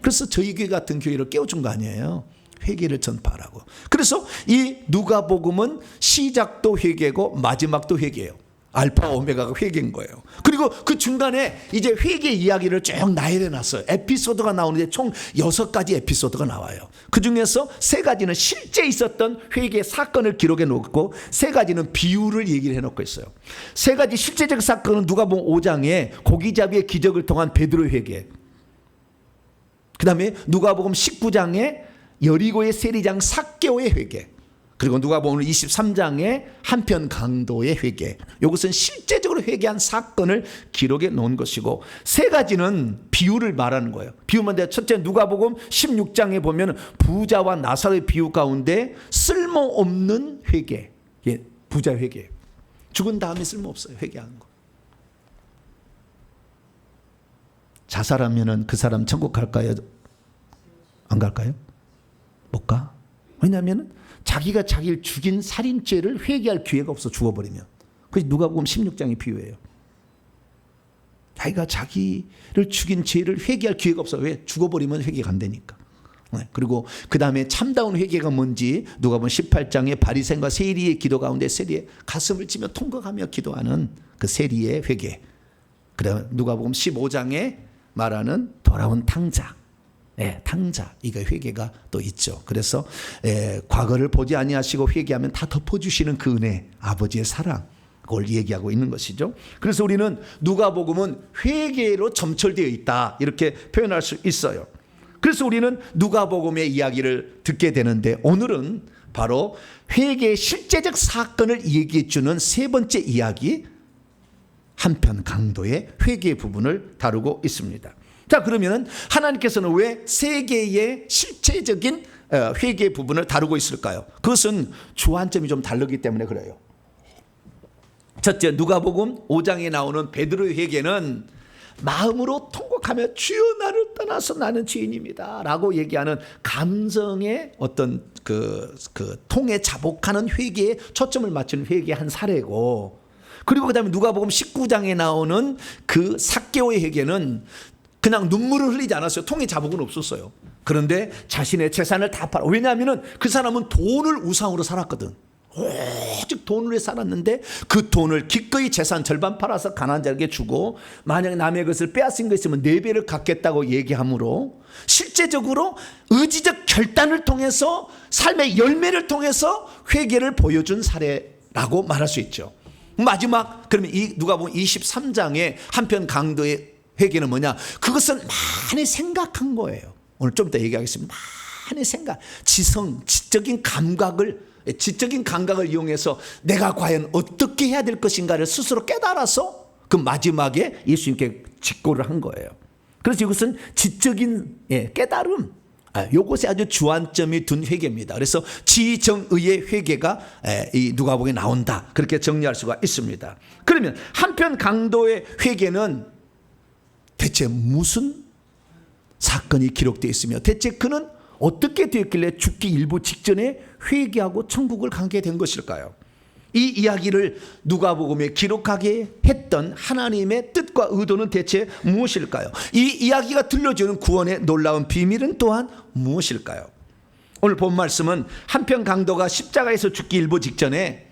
그래서 저희 교회 같은 교회를 깨워준 거 아니에요. 회개를 전파하라고. 그래서 이 누가복음은 시작도 회개고 마지막도 회개예요. 알파 오메가가 회개인 거예요. 그리고 그 중간에 이제 회개 이야기를 쭉 나열해 놨어요. 에피소드가 나오는데 총 6가지 에피소드가 나와요. 그 중에서 3가지는 실제 있었던 회개 사건을 기록해 놓고 3가지는 비유를 얘기를 해 놓고 있어요. 3가지 실제적 사건은 누가복음 5장에 고기잡이의 기적을 통한 베드로의 회개, 그 다음에 누가복음 19장에 여리고의 세리장 삭개오의 회개, 그리고 누가복음 23장에 한편 강도의 회개. 이것은 실제적으로 회개한 사건을 기록해 놓은 것이고, 3가지는 비유를 말하는 거예요. 비유만 돼. 첫째, 누가복음 16장에 보면 부자와 나사로의 비유 가운데 쓸모없는 회개, 예, 부자 회개. 죽은 다음에 쓸모없어요, 회개하는 거. 자살하면은 그 사람 천국 갈까요? 안 갈까요? 못 가. 왜냐하면 자기가 자기를 죽인 살인죄를 회개할 기회가 없어, 죽어버리면. 그래서 누가복음 16장의 비유예요. 자기가 자기를 죽인 죄를 회개할 기회가 없어. 왜? 죽어버리면 회개가 안 되니까. 그리고 그 다음에 참다운 회개가 뭔지 누가복음 18장에 바리새인과 세리의 기도 가운데 세리의 가슴을 치며 통곡하며 기도하는 그 세리의 회개. 그다음에 누가복음 15장에 말하는 돌아온 탕자. 예, 탕자, 이거 회개가 또 있죠. 그래서 과거를 보지 아니하시고 회개하면 다 덮어주시는 그 은혜, 아버지의 사랑, 그걸 얘기하고 있는 것이죠. 그래서 우리는 누가복음은 회개로 점철되어 있다, 이렇게 표현할 수 있어요. 그래서 우리는 누가복음의 이야기를 듣게 되는데, 오늘은 바로 회개의 실제적 사건을 얘기해 주는 3번째 이야기, 한편 강도의 회개 부분을 다루고 있습니다. 자, 그러면 하나님께서는 왜 3개의 실체적인 회개 부분을 다루고 있을까요? 그것은 주안점이 좀 다르기 때문에 그래요. 첫째, 누가복음 5장에 나오는 베드로의 회개는 마음으로 통곡하며 주여 나를 떠나서 나는 죄인입니다 라고 얘기하는 감정의 어떤 그 통에 자복하는 회개에 초점을 맞추는 회개의 한 사례고, 그리고 그 다음에 누가복음 19장에 나오는 그 삭개오의 회개는 그냥 눈물을 흘리지 않았어요. 통에 자복은 없었어요. 그런데 자신의 재산을 다 팔아. 왜냐하면 그 사람은 돈을 우상으로 살았거든. 오직 돈을 위해 살았는데 그 돈을 기꺼이 재산 절반 팔아서 가난한 자에게 주고, 만약 남의 것을 빼앗은 거 있으면 4배를 갚겠다고 얘기하므로 실제적으로 의지적 결단을 통해서 삶의 열매를 통해서 회개를 보여준 사례라고 말할 수 있죠. 마지막, 그러면 이 누가복음 23장에 한편 강도의 회개는 뭐냐? 그것은 많이 생각한 거예요. 오늘 좀 이따 얘기하겠습니다. 많이 생각, 지적인 감각을 이용해서 내가 과연 어떻게 해야 될 것인가를 스스로 깨달아서 그 마지막에 예수님께 직고를 한 거예요. 그래서 이것은 지적인 깨달음, 이것에 아주 주안점이 둔 회개입니다. 그래서 지정의의 회개가 이 누가복음에 나온다, 그렇게 정리할 수가 있습니다. 그러면 한편 강도의 회개는 대체 무슨 사건이 기록되어 있으며, 대체 그는 어떻게 되었길래 죽기 일부 직전에 회개하고 천국을 가게 된 것일까요? 이 이야기를 누가복음에 기록하게 했던 하나님의 뜻과 의도는 대체 무엇일까요? 이 이야기가 들려주는 구원의 놀라운 비밀은 또한 무엇일까요? 오늘 본 말씀은 한편 강도가 십자가에서 죽기 일부 직전에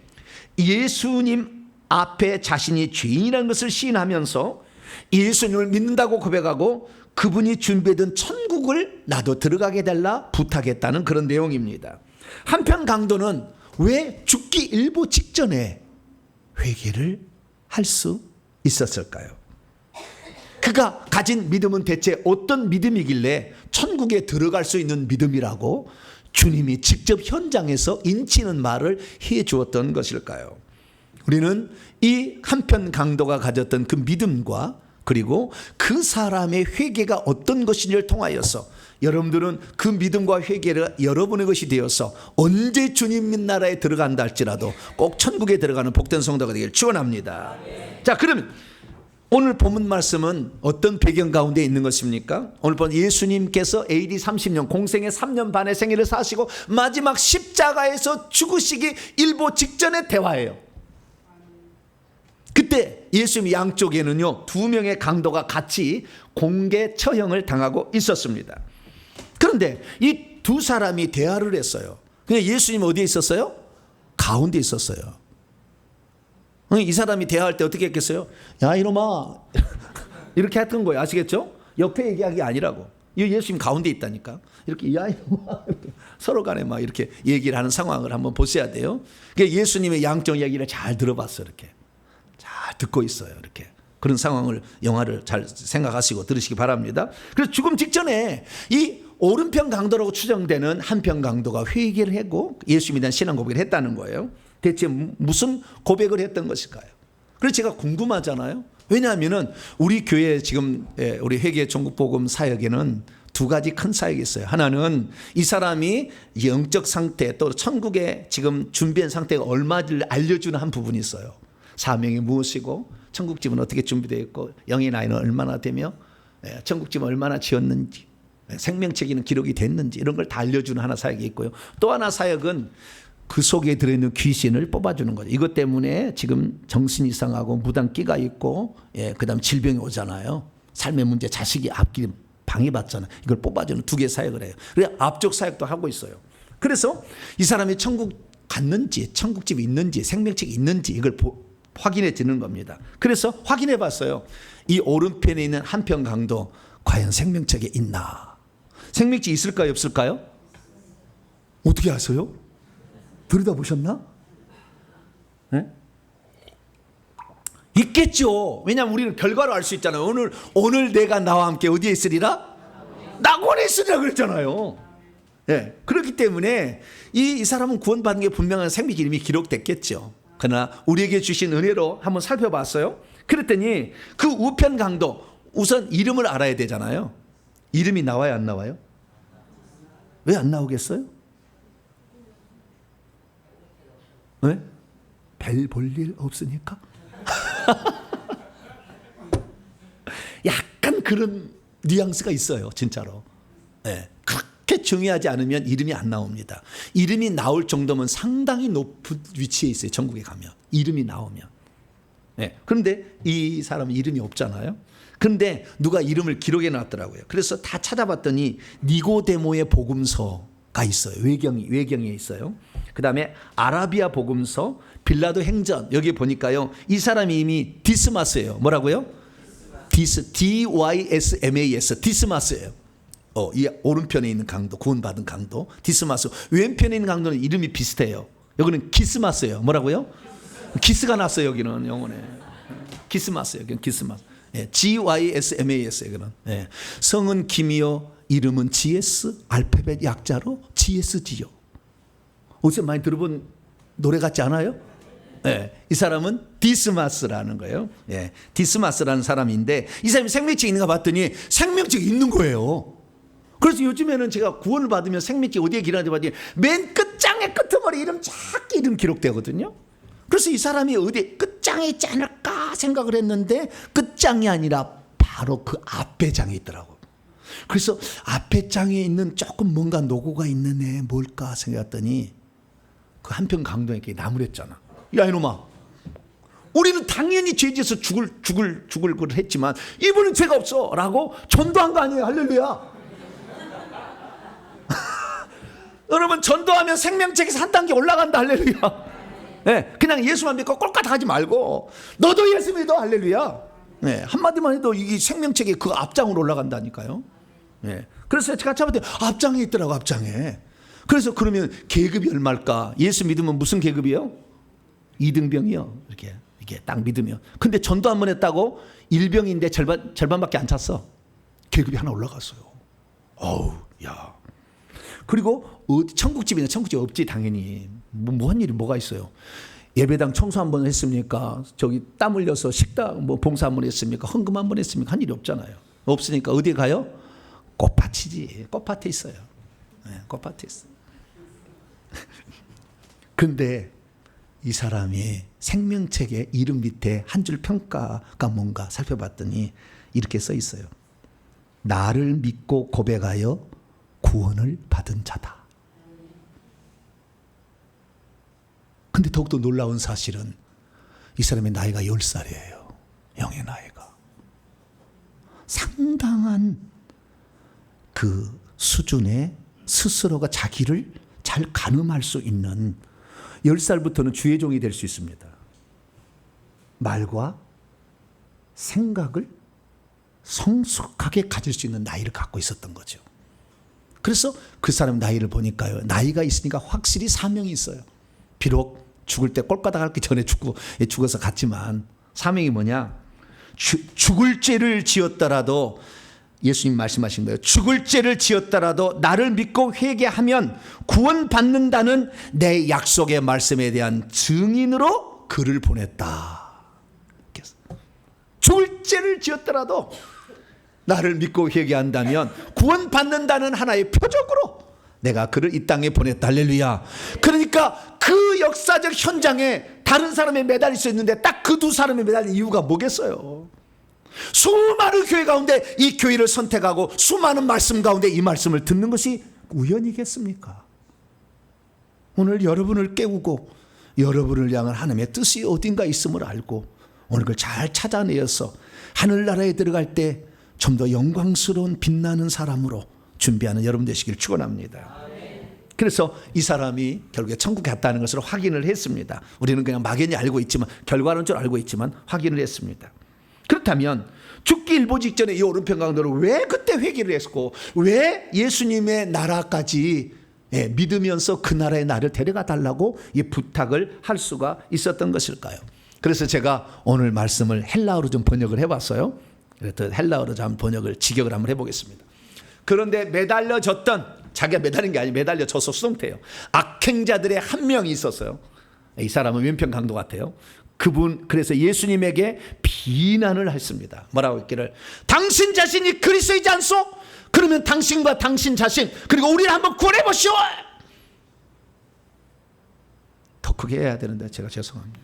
예수님 앞에 자신이 죄인이라는 것을 시인하면서 예수님을 믿는다고 고백하고 그분이 준비해둔 천국을 나도 들어가게 해달라 부탁했다는 그런 내용입니다. 한편 강도는 왜 죽기 일부 직전에 회개를 할 수 있었을까요? 그가 가진 믿음은 대체 어떤 믿음이길래 천국에 들어갈 수 있는 믿음이라고 주님이 직접 현장에서 인치는 말을 해 주었던 것일까요? 우리는 이 한편 강도가 가졌던 그 믿음과 그리고 그 사람의 회개가 어떤 것인지를 통하여서 여러분들은 그 믿음과 회개를 여러분의 것이 되어서 언제 주님 나라에 들어간다 할지라도 꼭 천국에 들어가는 복된 성도가 되기를 축원합니다. 자, 그러면 오늘 본문 말씀은 어떤 배경 가운데 있는 것입니까? 오늘 본 예수님께서 AD 30년 공생의 3년 반의 생애를 사시고 마지막 십자가에서 죽으시기 일보 직전의 대화예요. 그때 예수님 양쪽에는요 2명의 강도가 같이 공개 처형을 당하고 있었습니다. 그런데 이 두 사람이 대화를 했어요. 근데 예수님 어디에 있었어요? 가운데 있었어요. 이 사람이 대화할 때 어떻게 했겠어요? 야 이놈아 이렇게 했던 거예요. 아시겠죠? 옆에 얘기하기 아니라고. 예수님 가운데 있다니까. 이렇게 야 이놈아 서로 간에 막 이렇게 얘기를 하는 상황을 한번 보셔야 돼요. 그러니까 예수님의 양쪽 이야기를 잘 들어봤어요. 이렇게 잘 듣고 있어요. 이렇게 그런 상황을 영화를 잘 생각하시고 들으시기 바랍니다. 그래서 죽음 직전에 이 오른편 강도라고 추정되는 한편 강도가 회개를 하고 예수님에 대한 신앙 고백을 했다는 거예요. 대체 무슨 고백을 했던 것일까요? 그래서 제가 궁금하잖아요. 왜냐하면은 우리 교회 지금 우리 회개 전국복음 사역에는 두 가지 큰 사역이 있어요. 하나는 이 사람이 영적 상태 또 천국에 지금 준비한 상태가 얼마를 알려주는 한 부분이 있어요. 사명이 무엇이고 천국집은 어떻게 준비되어 있고 영의 나이는 얼마나 되며 천국집은 얼마나 지었는지 생명책에는 기록이 됐는지 이런 걸 다 알려주는 하나 사역이 있고요. 또 하나 사역은 그 속에 들어있는 귀신을 뽑아주는 거죠. 이것 때문에 지금 정신 이상하고 무당기가 있고 그다음 질병이 오잖아요. 삶의 문제, 자식이 앞길에 방해받잖아요. 이걸 뽑아주는 두 개의 사역을 해요. 그래서 앞쪽 사역도 하고 있어요. 그래서 이 사람이 천국 갔는지 천국집이 있는지 생명책이 있는지 이걸 확인해 주는 겁니다. 그래서 확인해 봤어요. 이 오른편에 있는 한편 강도 과연 생명책에 있나? 생명책이 있을까요 없을까요? 어떻게 아세요? 들여다보셨나? 네? 있겠죠. 왜냐하면 우리는 결과로 알 수 있잖아요. 오늘 내가 나와 함께 어디에 있으리라? 낙원에 있으리라 그랬잖아요. 네. 그렇기 때문에 이 사람은 구원받은 게 분명한 생명 이름이 기록됐겠죠. 그러나 우리에게 주신 은혜로 한번 살펴봤어요. 그랬더니 그 우편 강도 우선 이름을 알아야 되잖아요. 이름이 나와요 안 나와요? 왜 안 나오겠어요? 왜? 별 볼 일 없으니까? 약간 그런 뉘앙스가 있어요 진짜로. 네. 그렇게 중요하지 않으면 이름이 안 나옵니다. 이름이 나올 정도면 상당히 높은 위치에 있어요. 전국에 가면 이름이 나오면. 네. 그런데 이 사람은 이름이 없잖아요. 그런데 누가 이름을 기록해 놨더라고요. 그래서 다 찾아봤더니 니고데모의 복음서가 있어요. 외경에 있어요. 그 다음에 아라비아 복음서, 빌라도 행전 여기 보니까요. 이 사람이 이미 디스마스예요. 뭐라고요? D-Y-S-M-A-S 디스마스예요. 이 오른편에 있는 강도, 구원받은 강도 디스마스. 왼편에 있는 강도는 이름이 비슷해요. 여기는 기스마스예요. 뭐라고요? 기스가 났어요. 여기는 영혼에 기스마스. 여기는 기스마스. G-Y-S-M-A-S 여기는. 성은 김이요 이름은 GS 알파벳 약자로 GS지요. 어디서 많이 들어본 노래 같지 않아요? 이 사람은 디스마스라는 거예요. 디스마스라는 사람인데 이 사람이 생명책이 있는가 봤더니 생명책이 있는 거예요. 그래서 요즘에는 제가 구원을 받으면 생명책 어디에 기록하는지 봤더니 맨 끝장에 끄트머리 이름 작게 이름 기록되거든요. 그래서 이 사람이 어디 끝장에 있지 않을까 생각을 했는데 끝장이 아니라 바로 그 앞에 장에 있더라고. 그래서 앞에 장에 있는 조금 뭔가 노고가 있는 애 뭘까 생각했더니 그 한편 강도에게 나무랬잖아. 야 이놈아, 우리는 당연히 죄지어서 죽을 걸 했지만 이분은 죄가 없어 라고 전도한 거 아니에요. 할렐루야. 여러분 전도하면 생명책에서 한 단계 올라간다. 할렐루야. 그냥 예수만 믿고 꼴깍 하지 말고 너도 예수 믿어. 할렐루야. 한마디만 해도 이 생명책에 그 앞장으로 올라간다니까요. 그래서 제가 잡을 때 앞장에 있더라고. 앞장에. 그래서 그러면 계급이 얼마일까? 예수 믿으면 무슨 계급이요? 2등병이요. 이렇게 딱 믿으면. 근데 전도 한 번 했다고 1병인데 절반밖에 안 찼어. 계급이 하나 올라갔어요. 어우, 야. 그리고 천국집이나 천국집 없지 당연히. 뭐한 일이 뭐가 있어요? 예배당 청소 한 번 했습니까? 저기 땀 흘려서 식당 봉사 한 번 했습니까? 헌금 한 번 했습니까? 한 일이 없잖아요. 없으니까 어디에 가요? 꽃밭이지. 꽃밭에 있어요. 꽃밭에 있어. 근데 이 사람이 생명책의 이름 밑에 한 줄 평가가 뭔가 살펴봤더니 이렇게 써 있어요. 나를 믿고 고백하여 구원을 받은 자다. 근데 더욱더 놀라운 사실은 이 사람의 나이가 10살이에요. 영의 나이가. 상당한 그 수준의 스스로가 자기를 잘 가늠할 수 있는 10살부터는 주의 종이 될 수 있습니다. 말과 생각을 성숙하게 가질 수 있는 나이를 갖고 있었던 거죠. 그래서 그 사람 나이를 보니까요, 나이가 있으니까 확실히 사명이 있어요. 비록 죽을 때 꼴가닥 앓기 전에 죽어서 갔지만 사명이 뭐냐? 죽을 죄를 지었더라도, 예수님 말씀하신 거예요. 죽을 죄를 지었더라도 나를 믿고 회개하면 구원받는다는 내 약속의 말씀에 대한 증인으로 그를 보냈다. 죽을 죄를 지었더라도 나를 믿고 회개한다면 구원받는다는 하나의 표적으로 내가 그를 이 땅에 보냈다. 할렐루야. 그러니까 그 역사적 현장에 다른 사람이 매달릴 수 있는데 딱 그 두 사람이 매달린 이유가 뭐겠어요? 수많은 교회 가운데 이 교회를 선택하고 수많은 말씀 가운데 이 말씀을 듣는 것이 우연이겠습니까? 오늘 여러분을 깨우고 여러분을 향한 하나님의 뜻이 어딘가 있음을 알고 오늘 그걸 잘 찾아내어서 하늘나라에 들어갈 때 좀 더 영광스러운 빛나는 사람으로 준비하는 여러분 되시길 축원합니다. 그래서 이 사람이 결국에 천국에 갔다는 것을 확인을 했습니다. 우리는 그냥 막연히 알고 있지만, 결과는 줄 알고 있지만 확인을 했습니다. 그렇다면 죽기 일보 직전에 이 오른편 강도를 왜 그때 회개를 했고 왜 예수님의 나라까지 믿으면서 그 나라의 나를 데려가 달라고 이 부탁을 할 수가 있었던 것일까요? 그래서 제가 오늘 말씀을 헬라어로 좀 번역을 해봤어요. 그래서 헬라어로 좀 번역을 직역을 한번 해보겠습니다. 그런데 매달려졌던, 자기가 매달린 게 아니고 매달려져서 수동태예요. 악행자들의 한 명이 있었어요. 이 사람은 왼편 강도 같아요. 그분, 그래서 예수님에게 비난을 했습니다. 뭐라고 했기를, 당신 자신이 그리스도이지 않소? 그러면 당신과 당신 자신 그리고 우리를 한번 구원해 보시오. 더 크게 해야 되는데 제가 죄송합니다.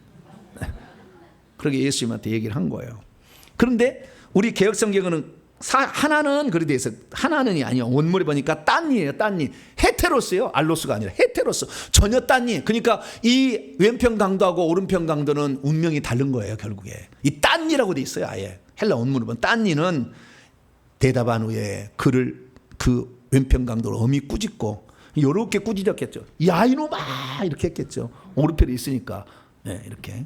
그렇게 예수님한테 얘기를 한 거예요. 그런데 우리 개혁성경은 하나는 그리 돼 있어요. 하나는이 아니요. 원문에 보니까 딴이에요. 딴이. 헤테로스요. 알로스가 아니라 헤테로스. 전혀 딴이. 그러니까 이 왼편 강도하고 오른편 강도는 운명이 다른 거예요. 결국에. 이 딴이라고 돼 있어요. 아예. 헬라 원문을 보면 딴이는 대답한 후에 그를, 그 왼편 강도를 엄히 꾸짖고 요렇게 꾸짖었겠죠. 야 이놈아 이렇게 했겠죠. 오른편에 있으니까. 이렇게.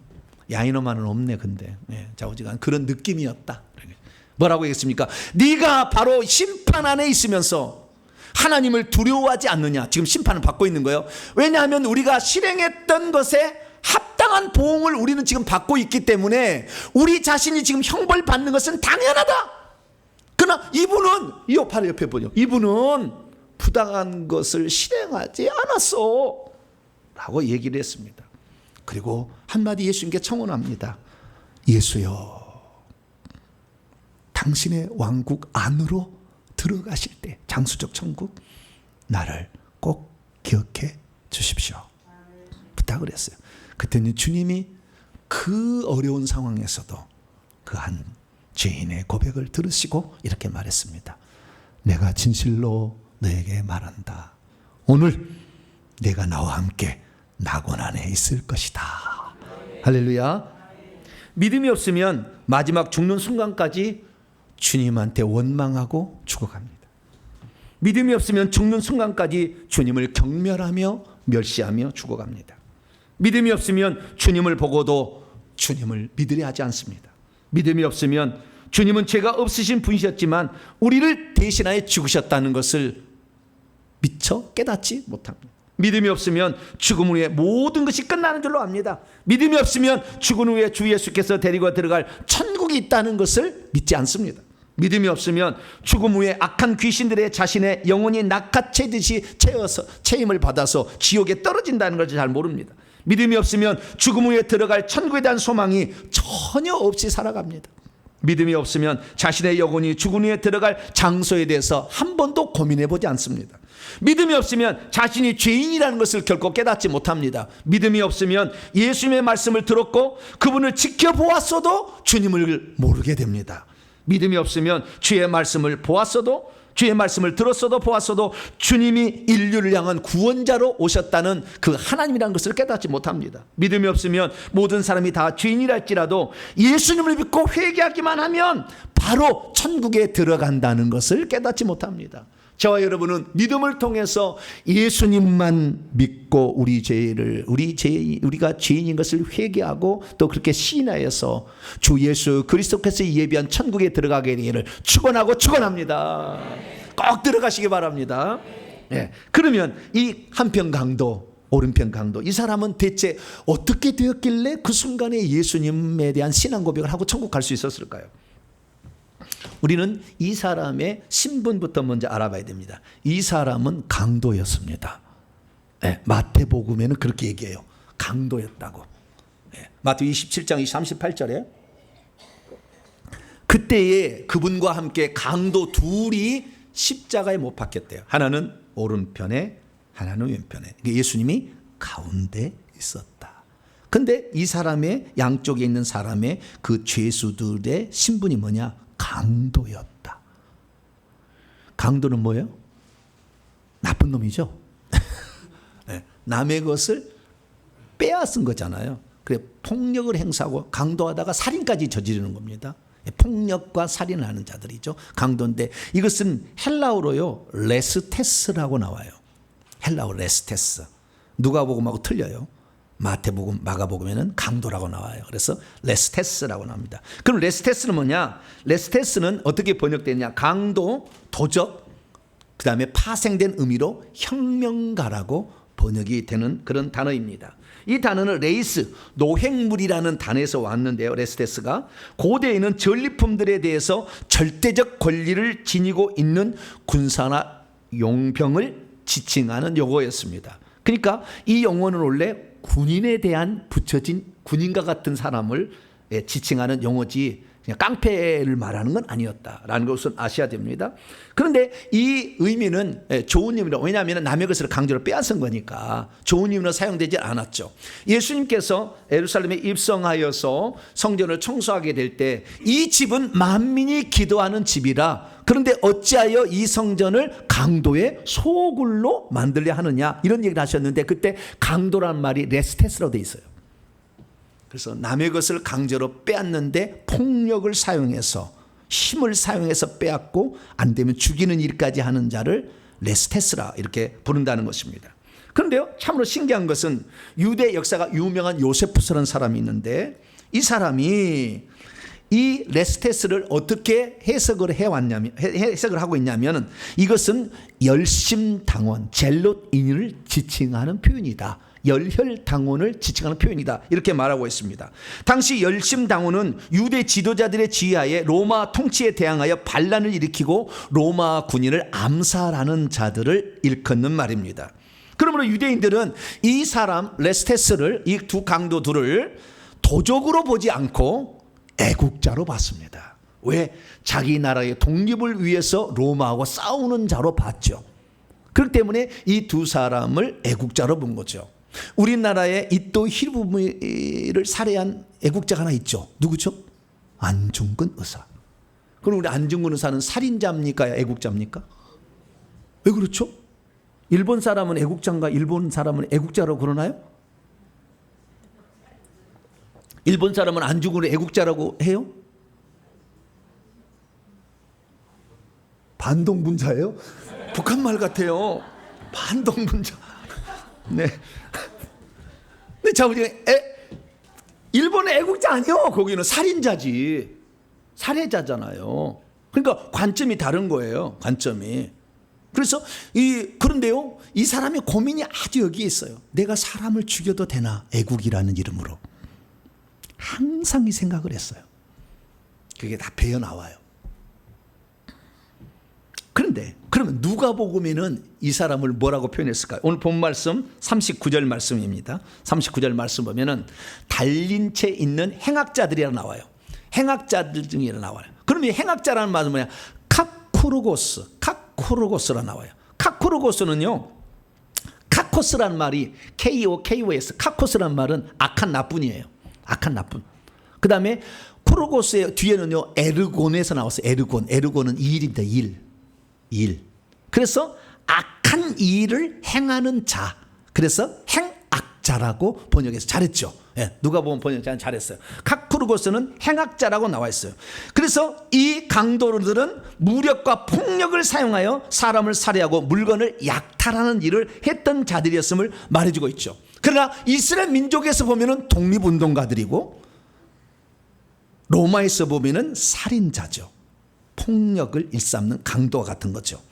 야 이놈아는 없네 근데. 좌우지간 그런 느낌이었다. 뭐라고 했습니까? 네가 바로 심판 안에 있으면서 하나님을 두려워하지 않느냐. 지금 심판을 받고 있는 거예요. 왜냐하면 우리가 실행했던 것에 합당한 보응을 우리는 지금 받고 있기 때문에 우리 자신이 지금 형벌 받는 것은 당연하다. 그러나 이분은, 바로 옆에 보죠. 이분은 부당한 것을 실행하지 않았어 라고 얘기를 했습니다. 그리고 한마디 예수님께 청원합니다. 예수여, 당신의 왕국 안으로 들어가실 때, 장수적 천국, 나를 꼭 기억해 주십시오. 부탁을 했어요. 그때는 주님이 그 어려운 상황에서도 그 한 죄인의 고백을 들으시고 이렇게 말했습니다. 내가 진실로 너에게 말한다. 오늘 내가 나와 함께 낙원 안에 있을 것이다. 할렐루야. 믿음이 없으면 마지막 죽는 순간까지 주님한테 원망하고 죽어갑니다. 믿음이 없으면 죽는 순간까지 주님을 경멸하며 멸시하며 죽어갑니다. 믿음이 없으면 주님을 보고도 주님을 믿으려 하지 않습니다. 믿음이 없으면 주님은 죄가 없으신 분이셨지만 우리를 대신하여 죽으셨다는 것을 미처 깨닫지 못합니다. 믿음이 없으면 죽음 후에 모든 것이 끝나는 줄로 압니다. 믿음이 없으면 죽은 후에 주 예수께서 데리고 들어갈 천국이 있다는 것을 믿지 않습니다. 믿음이 없으면 죽음 후에 악한 귀신들의 자신의 영혼이 낚아채듯이 체임을 받아서 지옥에 떨어진다는 것을 잘 모릅니다. 믿음이 없으면 죽음 후에 들어갈 천국에 대한 소망이 전혀 없이 살아갑니다. 믿음이 없으면 자신의 영혼이 죽은 후에 들어갈 장소에 대해서 한 번도 고민해 보지 않습니다. 믿음이 없으면 자신이 죄인이라는 것을 결코 깨닫지 못합니다. 믿음이 없으면 예수님의 말씀을 들었고 그분을 지켜보았어도 주님을 모르게 됩니다. 믿음이 없으면 주의 말씀을 보았어도, 주의 말씀을 들었어도 보았어도 주님이 인류를 향한 구원자로 오셨다는 그 하나님이라는 것을 깨닫지 못합니다. 믿음이 없으면 모든 사람이 다 죄인이랄지라도 예수님을 믿고 회개하기만 하면 바로 천국에 들어간다는 것을 깨닫지 못합니다. 저와 여러분은 믿음을 통해서 예수님만 믿고 우리가 죄인인 것을 회개하고 또 그렇게 신하여서 주 예수 그리스도께서 예비한 천국에 들어가게 되기를 축원합니다. 꼭 들어가시기 바랍니다. 네. 그러면 이 한편 강도, 오른편 강도, 이 사람은 대체 어떻게 되었길래 그 순간에 예수님에 대한 신앙 고백을 하고 천국 갈 수 있었을까요? 우리는 이 사람의 신분부터 먼저 알아봐야 됩니다. 이 사람은 강도였습니다. 네, 마태복음에는 그렇게 얘기해요. 강도였다고. 네, 마태 27장 38절에 그때에 그분과 함께 강도 둘이 십자가에 못 박혔대요. 하나는 오른편에, 하나는 왼편에. 예수님이 가운데 있었다. 근데 이 사람의 양쪽에 있는 사람의 그 죄수들의 신분이 뭐냐? 강도였다. 강도는 뭐예요? 나쁜 놈이죠. 네, 남의 것을 빼앗은 거잖아요. 그래 폭력을 행사하고 강도하다가 살인까지 저지르는 겁니다. 폭력과 살인을 하는 자들이죠. 강도인데 이것은 헬라어로요 레스테스라고 나와요. 헬라어 레스테스. 누가복음하고 틀려요. 마태복음, 마가복음에는 강도라고 나와요. 그래서 레스테스라고 나옵니다. 그럼 레스테스는 뭐냐? 레스테스는 어떻게 번역되느냐? 강도, 도적, 그 다음에 파생된 의미로 혁명가라고 번역이 되는 그런 단어입니다. 이 단어는 레이스, 노획물이라는 단어에서 왔는데요. 레스테스가 고대에는 전리품들에 대해서 절대적 권리를 지니고 있는 군사나 용병을 지칭하는 용어였습니다. 그러니까 이 용어는 원래 군인에 대한 붙여진 군인과 같은 사람을 지칭하는 용어지 그냥 깡패를 말하는 건 아니었다라는 것을 아셔야 됩니다. 그런데 이 의미는 좋은 의미로, 왜냐하면 남의 것을 강제로 빼앗은 거니까 좋은 의미로 사용되지 않았죠. 예수님께서 예루살렘에 입성하여서 성전을 청소하게 될 때 이 집은 만민이 기도하는 집이라, 그런데 어찌하여 이 성전을 강도의 소굴로 만들려 하느냐, 이런 얘기를 하셨는데 그때 강도란 말이 레스테스로 돼 있어요. 그래서 남의 것을 강제로 빼앗는데 폭력을 사용해서, 힘을 사용해서 빼앗고 안 되면 죽이는 일까지 하는 자를 레스테스라 이렇게 부른다는 것입니다. 그런데요, 참으로 신기한 것은 유대 역사가 유명한 요세푸스라는 사람이 있는데 이 사람이 이 레스테스를 어떻게 해석을 하고 있냐면 이것은 열심당원, 젤롯인을 지칭하는 표현이다. 열혈당원을 지칭하는 표현이다. 이렇게 말하고 있습니다. 당시 열심당원은 유대 지도자들의 지휘하에 로마 통치에 대항하여 반란을 일으키고 로마 군인을 암살하는 자들을 일컫는 말입니다. 그러므로 유대인들은 이 사람 레스테스를, 이 두 강도 둘을 도적으로 보지 않고 애국자로 봤습니다. 왜? 자기 나라의 독립을 위해서 로마하고 싸우는 자로 봤죠. 그렇기 때문에 이 두 사람을 애국자로 본 거죠. 우리나라에 이토 히로부미를 살해한 애국자가 하나 있죠. 누구죠? 안중근 의사. 그럼 우리 안중근 의사는 살인자입니까? 애국자입니까? 왜 그렇죠? 일본 사람은 애국자인가? 일본 사람은 애국자라고 그러나요? 일본 사람은 안중근을 애국자라고 해요? 반동분자예요? 북한 말 같아요. 반동분자. 네. 근데 자, 일본의 애국자 아니요. 거기는 살인자지. 살해자잖아요. 그러니까 관점이 다른 거예요. 관점이. 그래서 그런데요, 이 사람의 고민이 아주 여기에 있어요. 내가 사람을 죽여도 되나? 애국이라는 이름으로. 항상 이 생각을 했어요. 그게 다 배어 나와요. 그런데 그러면 누가복음에는 이 사람을 뭐라고 표현했을까요? 오늘 본 말씀 39절 말씀입니다. 39절 말씀 보면은 달린 채 있는 행악자들이라 나와요. 행악자들 중에 나와요. 그러면 행악자라는 말은 뭐냐? 카쿠르고스라 나와요. 카쿠르고스는요, 카코스라는 말이 KOS, 카코스라는 말은 악한 나쁜이에요. 악한 나쁜. 그 다음에 쿠르고스의 뒤에는요, 에르곤에서 나왔어요. 에르곤은 일입니다. 일. 그래서 악한 일을 행하는 자. 그래서 행악자라고 번역해서 잘했죠. 누가복음 번역자는 잘했어요. 카쿠르고스는 행악자라고 나와 있어요. 그래서 이 강도들은 무력과 폭력을 사용하여 사람을 살해하고 물건을 약탈하는 일을 했던 자들이었음을 말해주고 있죠. 그러나 이스라엘 민족에서 보면은 독립운동가들이고 로마에서 보면은 살인자죠. 폭력을 일삼는 강도와 같은 거죠.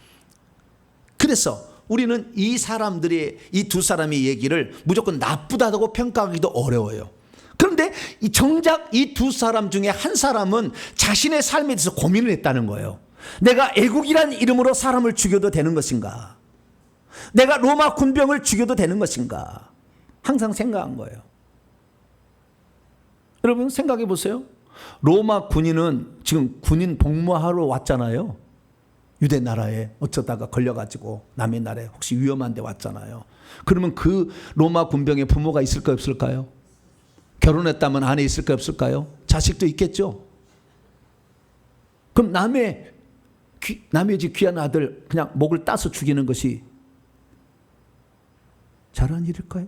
그래서 우리는 이 사람들의 이 두 사람의 얘기를 무조건 나쁘다고 평가하기도 어려워요. 그런데 정작 이 두 사람 중에 한 사람은 자신의 삶에 대해서 고민을 했다는 거예요. 내가 애국이란 이름으로 사람을 죽여도 되는 것인가? 내가 로마 군병을 죽여도 되는 것인가? 항상 생각한 거예요. 여러분 생각해 보세요. 로마 군인은 지금 군인 복무하러 왔잖아요. 유대 나라에 어쩌다가 걸려가지고 남의 나라에 혹시 위험한 데 왔잖아요. 그러면 그 로마 군병의 부모가 있을까요 없을까요? 결혼했다면 아내 있을까요 없을까요? 자식도 있겠죠. 그럼 남의 집 귀한 아들 그냥 목을 따서 죽이는 것이 잘한 일일까요?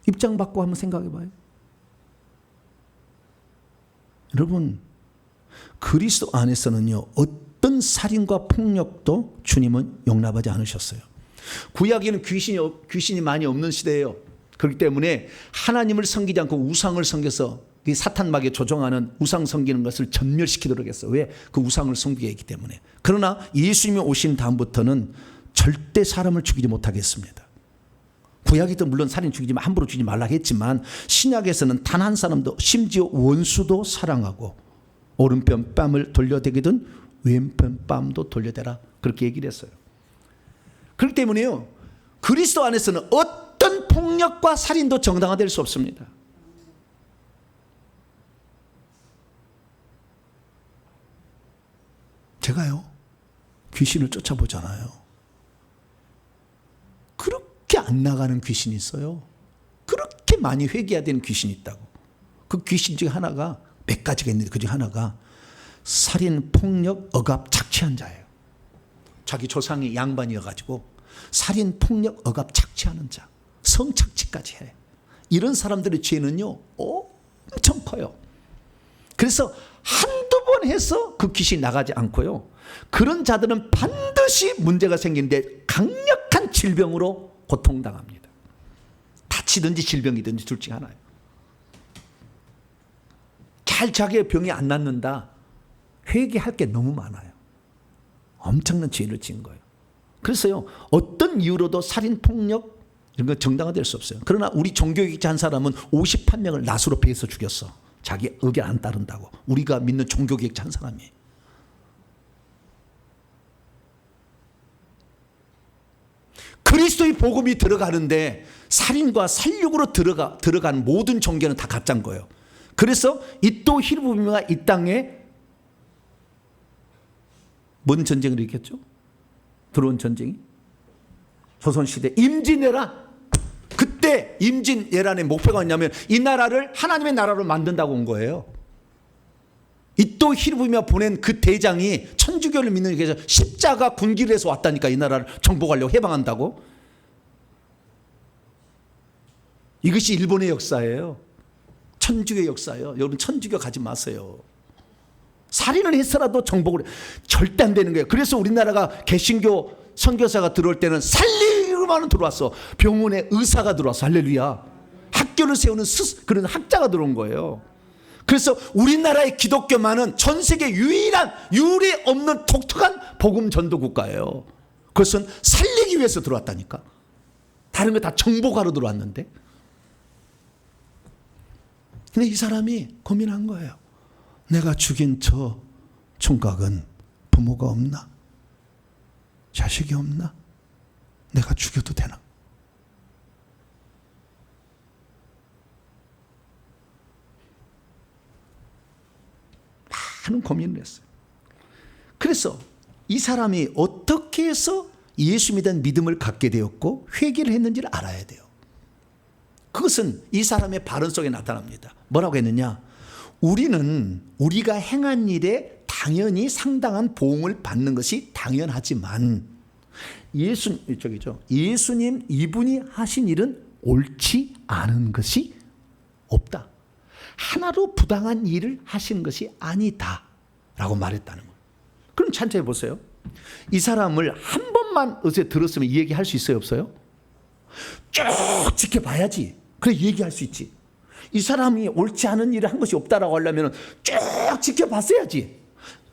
입장 바꿔 한번 생각해 봐요. 여러분 그리스도 안에서는요 어떤 살인과 폭력도 주님은 용납하지 않으셨어요. 구약에는 귀신이 많이 없는 시대예요. 그렇기 때문에 하나님을 섬기지 않고 우상을 섬겨서 사탄막에 조종하는 우상 섬기는 것을 전멸시키도록 했어요. 왜? 그 우상을 섬기게 했기 때문에. 그러나 예수님이 오신 다음부터는 절대 사람을 죽이지 못하겠습니다. 구약에도 물론 살인 죽이지만 함부로 죽이지 말라고 했지만 신약에서는 단 한 사람도 심지어 원수도 사랑하고 오른편 뺨을 돌려대기든 왼편 뺨도 돌려대라 그렇게 얘기를 했어요. 그렇기 때문에요 그리스도 안에서는 어떤 폭력과 살인도 정당화될 수 없습니다. 제가요 귀신을 쫓아보잖아요. 그렇게 안 나가는 귀신이 있어요. 그렇게 많이 회개해야 되는 귀신이 있다고. 그 귀신 중에 하나가 몇 가지가 있는데 그 중에 하나가 살인, 폭력, 억압, 착취한 자예요. 자기 조상이 양반이어가지고 살인, 폭력, 억압, 착취하는 자, 성착취까지 해. 이런 사람들의 죄는요 엄청 커요. 그래서 한두 번 해서 그 귀신이 나가지 않고요 그런 자들은 반드시 문제가 생기는데 강력한 질병으로 고통당합니다. 다치든지 질병이든지 둘 중에 하나예요. 잘 자기의 병이 안 낫는다. 회개할 게 너무 많아요. 엄청난 죄를 지은 거예요. 그래서요 어떤 이유로도 살인, 폭력 이런 거 정당화될 수 없어요. 그러나 우리 종교개혁자 한 사람은 51명을 낫으로 베어서 죽였어. 자기 의견 안 따른다고. 우리가 믿는 종교개혁자 한 사람이에요. 그리스도의 복음이 들어가는데 살인과 살육으로 들어간 모든 종교는 다 가짜인 거예요. 그래서 이또 히르부미가 이 땅에 뭔 전쟁을 일으켰죠? 들어온 전쟁이 조선시대 임진왜란. 그때 임진왜란의 목표가 뭐냐면 이 나라를 하나님의 나라로 만든다고 온 거예요. 이또 히르부미가 보낸 그 대장이 천주교를 믿는 게 십자가 군기를 해서 왔다니까. 이 나라를 정복하려고 해방한다고. 이것이 일본의 역사예요. 천주교 역사예요. 여러분 천주교 가지 마세요. 살인을 해서라도 정복을 절대 안 되는 거예요. 그래서 우리나라가 개신교 선교사가 들어올 때는 살리기로만 들어왔어. 병원에 의사가 들어왔어. 할렐루야. 학교를 세우는 그런 학자가 들어온 거예요. 그래서 우리나라의 기독교만은 전 세계 유일한 유례 없는 독특한 복음 전도 국가예요. 그것은 살리기 위해서 들어왔다니까. 다른 거 다 정복하러 들어왔는데. 근데 이 사람이 고민한 거예요. 내가 죽인 저 총각은 부모가 없나? 자식이 없나? 내가 죽여도 되나? 많은 고민을 했어요. 그래서 이 사람이 어떻게 해서 예수 믿는 믿음을 갖게 되었고 회개를 했는지를 알아야 돼요. 그것은 이 사람의 발언 속에 나타납니다. 뭐라고 했느냐? 우리는 우리가 행한 일에 당연히 상당한 보응을 받는 것이 당연하지만 예수님 이분이 하신 일은 옳지 않은 것이 없다. 하나도 부당한 일을 하신 것이 아니다 라고 말했다는 거예요. 그럼 찬찬히 보세요. 이 사람을 한 번만 어제 들었으면 이 얘기 할 수 있어요, 없어요? 쭉 지켜봐야지. 그래 얘기할 수 있지. 이 사람이 옳지 않은 일을 한 것이 없다라고 하려면 쭉 지켜봤어야지.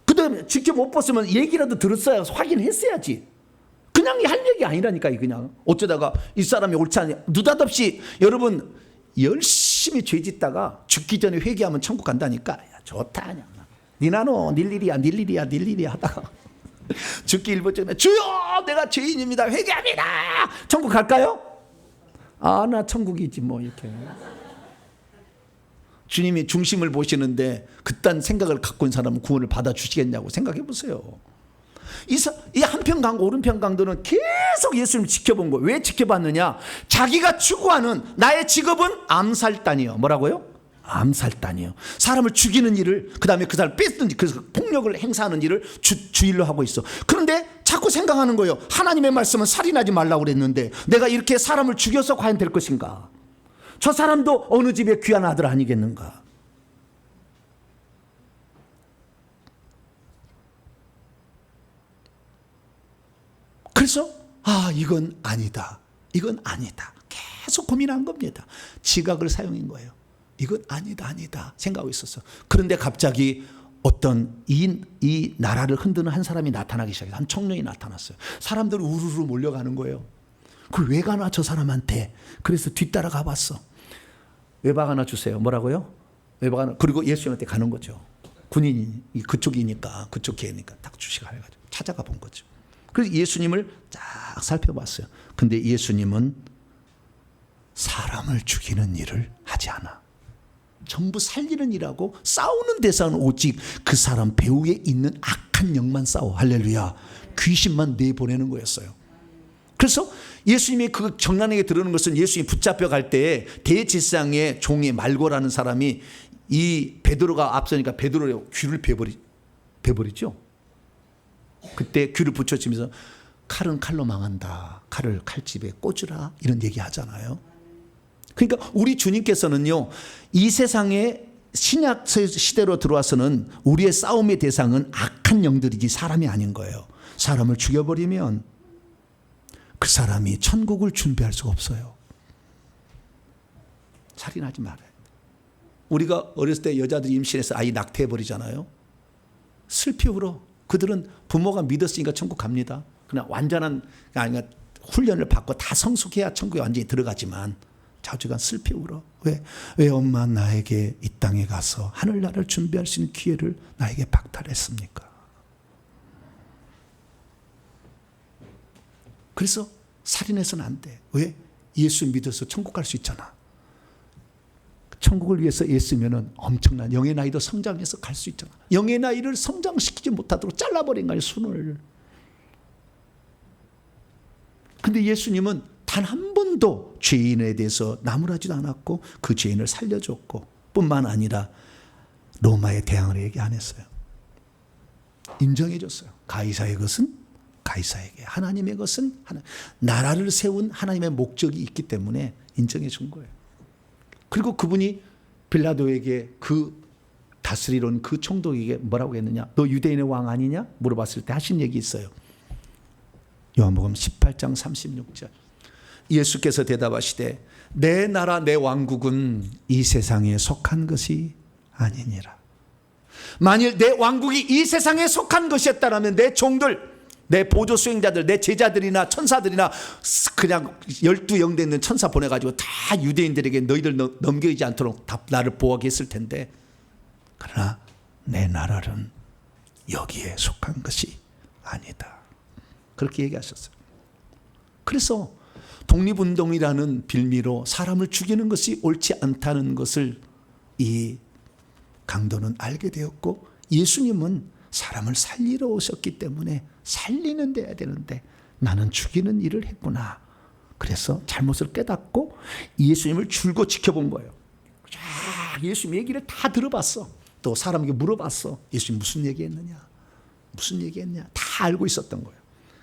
그 다음에 지켜 못 봤으면 얘기라도 들었어야 확인했어야지. 그냥 할 얘기 아니라니까. 그냥 어쩌다가 이 사람이 옳지 않냐. 느닷없이 여러분 열심히 죄 짓다가 죽기 전에 회개하면 천국 간다니까. 야, 좋다. 니나노 닐일이야 하다가 죽기 일보 전에 주여 내가 죄인입니다. 회개합니다. 천국 갈까요? 아, 나 천국이지 뭐 이렇게. 주님이 중심을 보시는데 그딴 생각을 갖고 있는 사람은 구원을 받아주시겠냐고 생각해 보세요. 이 한편 강도 오른편 강도는 계속 예수님을 지켜본 거예요. 왜 지켜봤느냐? 자기가 추구하는 나의 직업은 암살단이요. 뭐라고요? 암살단이요. 사람을 죽이는 일을, 그 다음에 그 사람을 뺏는, 그래서 폭력을 행사하는 일을 주일로 하고 있어. 그런데 자꾸 생각하는 거예요. 하나님의 말씀은 살인하지 말라고 그랬는데 내가 이렇게 사람을 죽여서 과연 될 것인가? 저 사람도 어느 집의 귀한 아들 아니겠는가? 그래서 이건 아니다. 이건 아니다. 계속 고민한 겁니다. 지각을 사용한 거예요. 이건 아니다 생각하고 있었어. 그런데 갑자기 어떤 이 나라를 흔드는 한 사람이 나타나기 시작해서 한 청년이 나타났어요. 사람들이 우르르 몰려가는 거예요. 그걸 왜 가나 저 사람한테. 그래서 뒤따라 가봤어. 외박 하나 주세요. 뭐라고요? 외박 하나. 그리고 예수님한테 가는 거죠. 군인이 그쪽이니까 그쪽 계니까 딱 주시가 해가지고 찾아가 본 거죠. 그래서 예수님을 쫙 살펴봤어요. 근데 예수님은 사람을 죽이는 일을 하지 않아. 전부 살리는 일하고 싸우는 대상은 오직 그 사람 배후에 있는 악한 영만 싸워. 할렐루야. 귀신만 내보내는 거였어요. 그래서 예수님이 그 정난에게 들어오는 것은 예수님이 붙잡혀 갈 때에 대제사장의 종의 말고라는 사람이 이 베드로가 앞서니까 베드로의 귀를 베버리죠. 그때 귀를 붙여치면서 칼은 칼로 망한다. 칼을 칼집에 꽂으라. 이런 얘기 하잖아요. 그러니까 우리 주님께서는요, 이 세상에 신약 시대로 들어와서는 우리의 싸움의 대상은 악한 영들이지 사람이 아닌 거예요. 사람을 죽여버리면 그 사람이 천국을 준비할 수가 없어요. 살인하지 말아요. 우리가 어렸을 때 여자들이 임신해서 아이 낙태해버리잖아요. 슬피 울어. 그들은 부모가 믿었으니까 천국 갑니다. 그냥 완전한 훈련을 받고 다 성숙해야 천국에 완전히 들어가지만 자주간 슬피 울어. 왜 엄마 나에게 이 땅에 가서 하늘나라를 준비할 수 있는 기회를 나에게 박탈했습니까? 그래서 살인해서는 안 돼. 왜? 예수 믿어서 천국 갈 수 있잖아. 천국을 위해서 애쓰면 엄청난 영의 나이도 성장해서 갈 수 있잖아. 영의 나이를 성장시키지 못하도록 잘라버린 거예요, 손을. 근데 예수님은 단 한 번도 죄인에 대해서 나무라지도 않았고 그 죄인을 살려줬고 뿐만 아니라 로마에 대항을 얘기 안 했어요. 인정해줬어요. 가이사의 것은 가이사에게, 하나님의 것은 하나님. 나라를 세운 하나님의 목적이 있기 때문에 인정해 준 거예요. 그리고 그분이 빌라도에게 그 다스리러 온 그 총독에게 뭐라고 했느냐? 너 유대인의 왕 아니냐? 물어봤을 때 하신 얘기 있어요. 요한복음 18장 36절. 예수께서 대답하시되 내 나라 내 왕국은 이 세상에 속한 것이 아니니라. 만일 내 왕국이 이 세상에 속한 것이었다면 내 종들, 내 보조 수행자들, 내 제자들이나 천사들이나 그냥 12영대 있는 천사 보내가지고 다 유대인들에게 너희들 넘겨지지 않도록 다 나를 보호하게 했을 텐데, 그러나 내 나라는 여기에 속한 것이 아니다. 그렇게 얘기하셨어요. 그래서 독립운동이라는 빌미로 사람을 죽이는 것이 옳지 않다는 것을 이 강도는 알게 되었고, 예수님은 사람을 살리러 오셨기 때문에 살리는 데 해야 되는데 나는 죽이는 일을 했구나. 그래서 잘못을 깨닫고 예수님을 줄곧 지켜본 거예요. 예수님 얘기를 다 들어봤어. 또 사람에게 물어봤어. 예수님 무슨 얘기했느냐? 무슨 얘기했냐? 다 알고 있었던 거예요.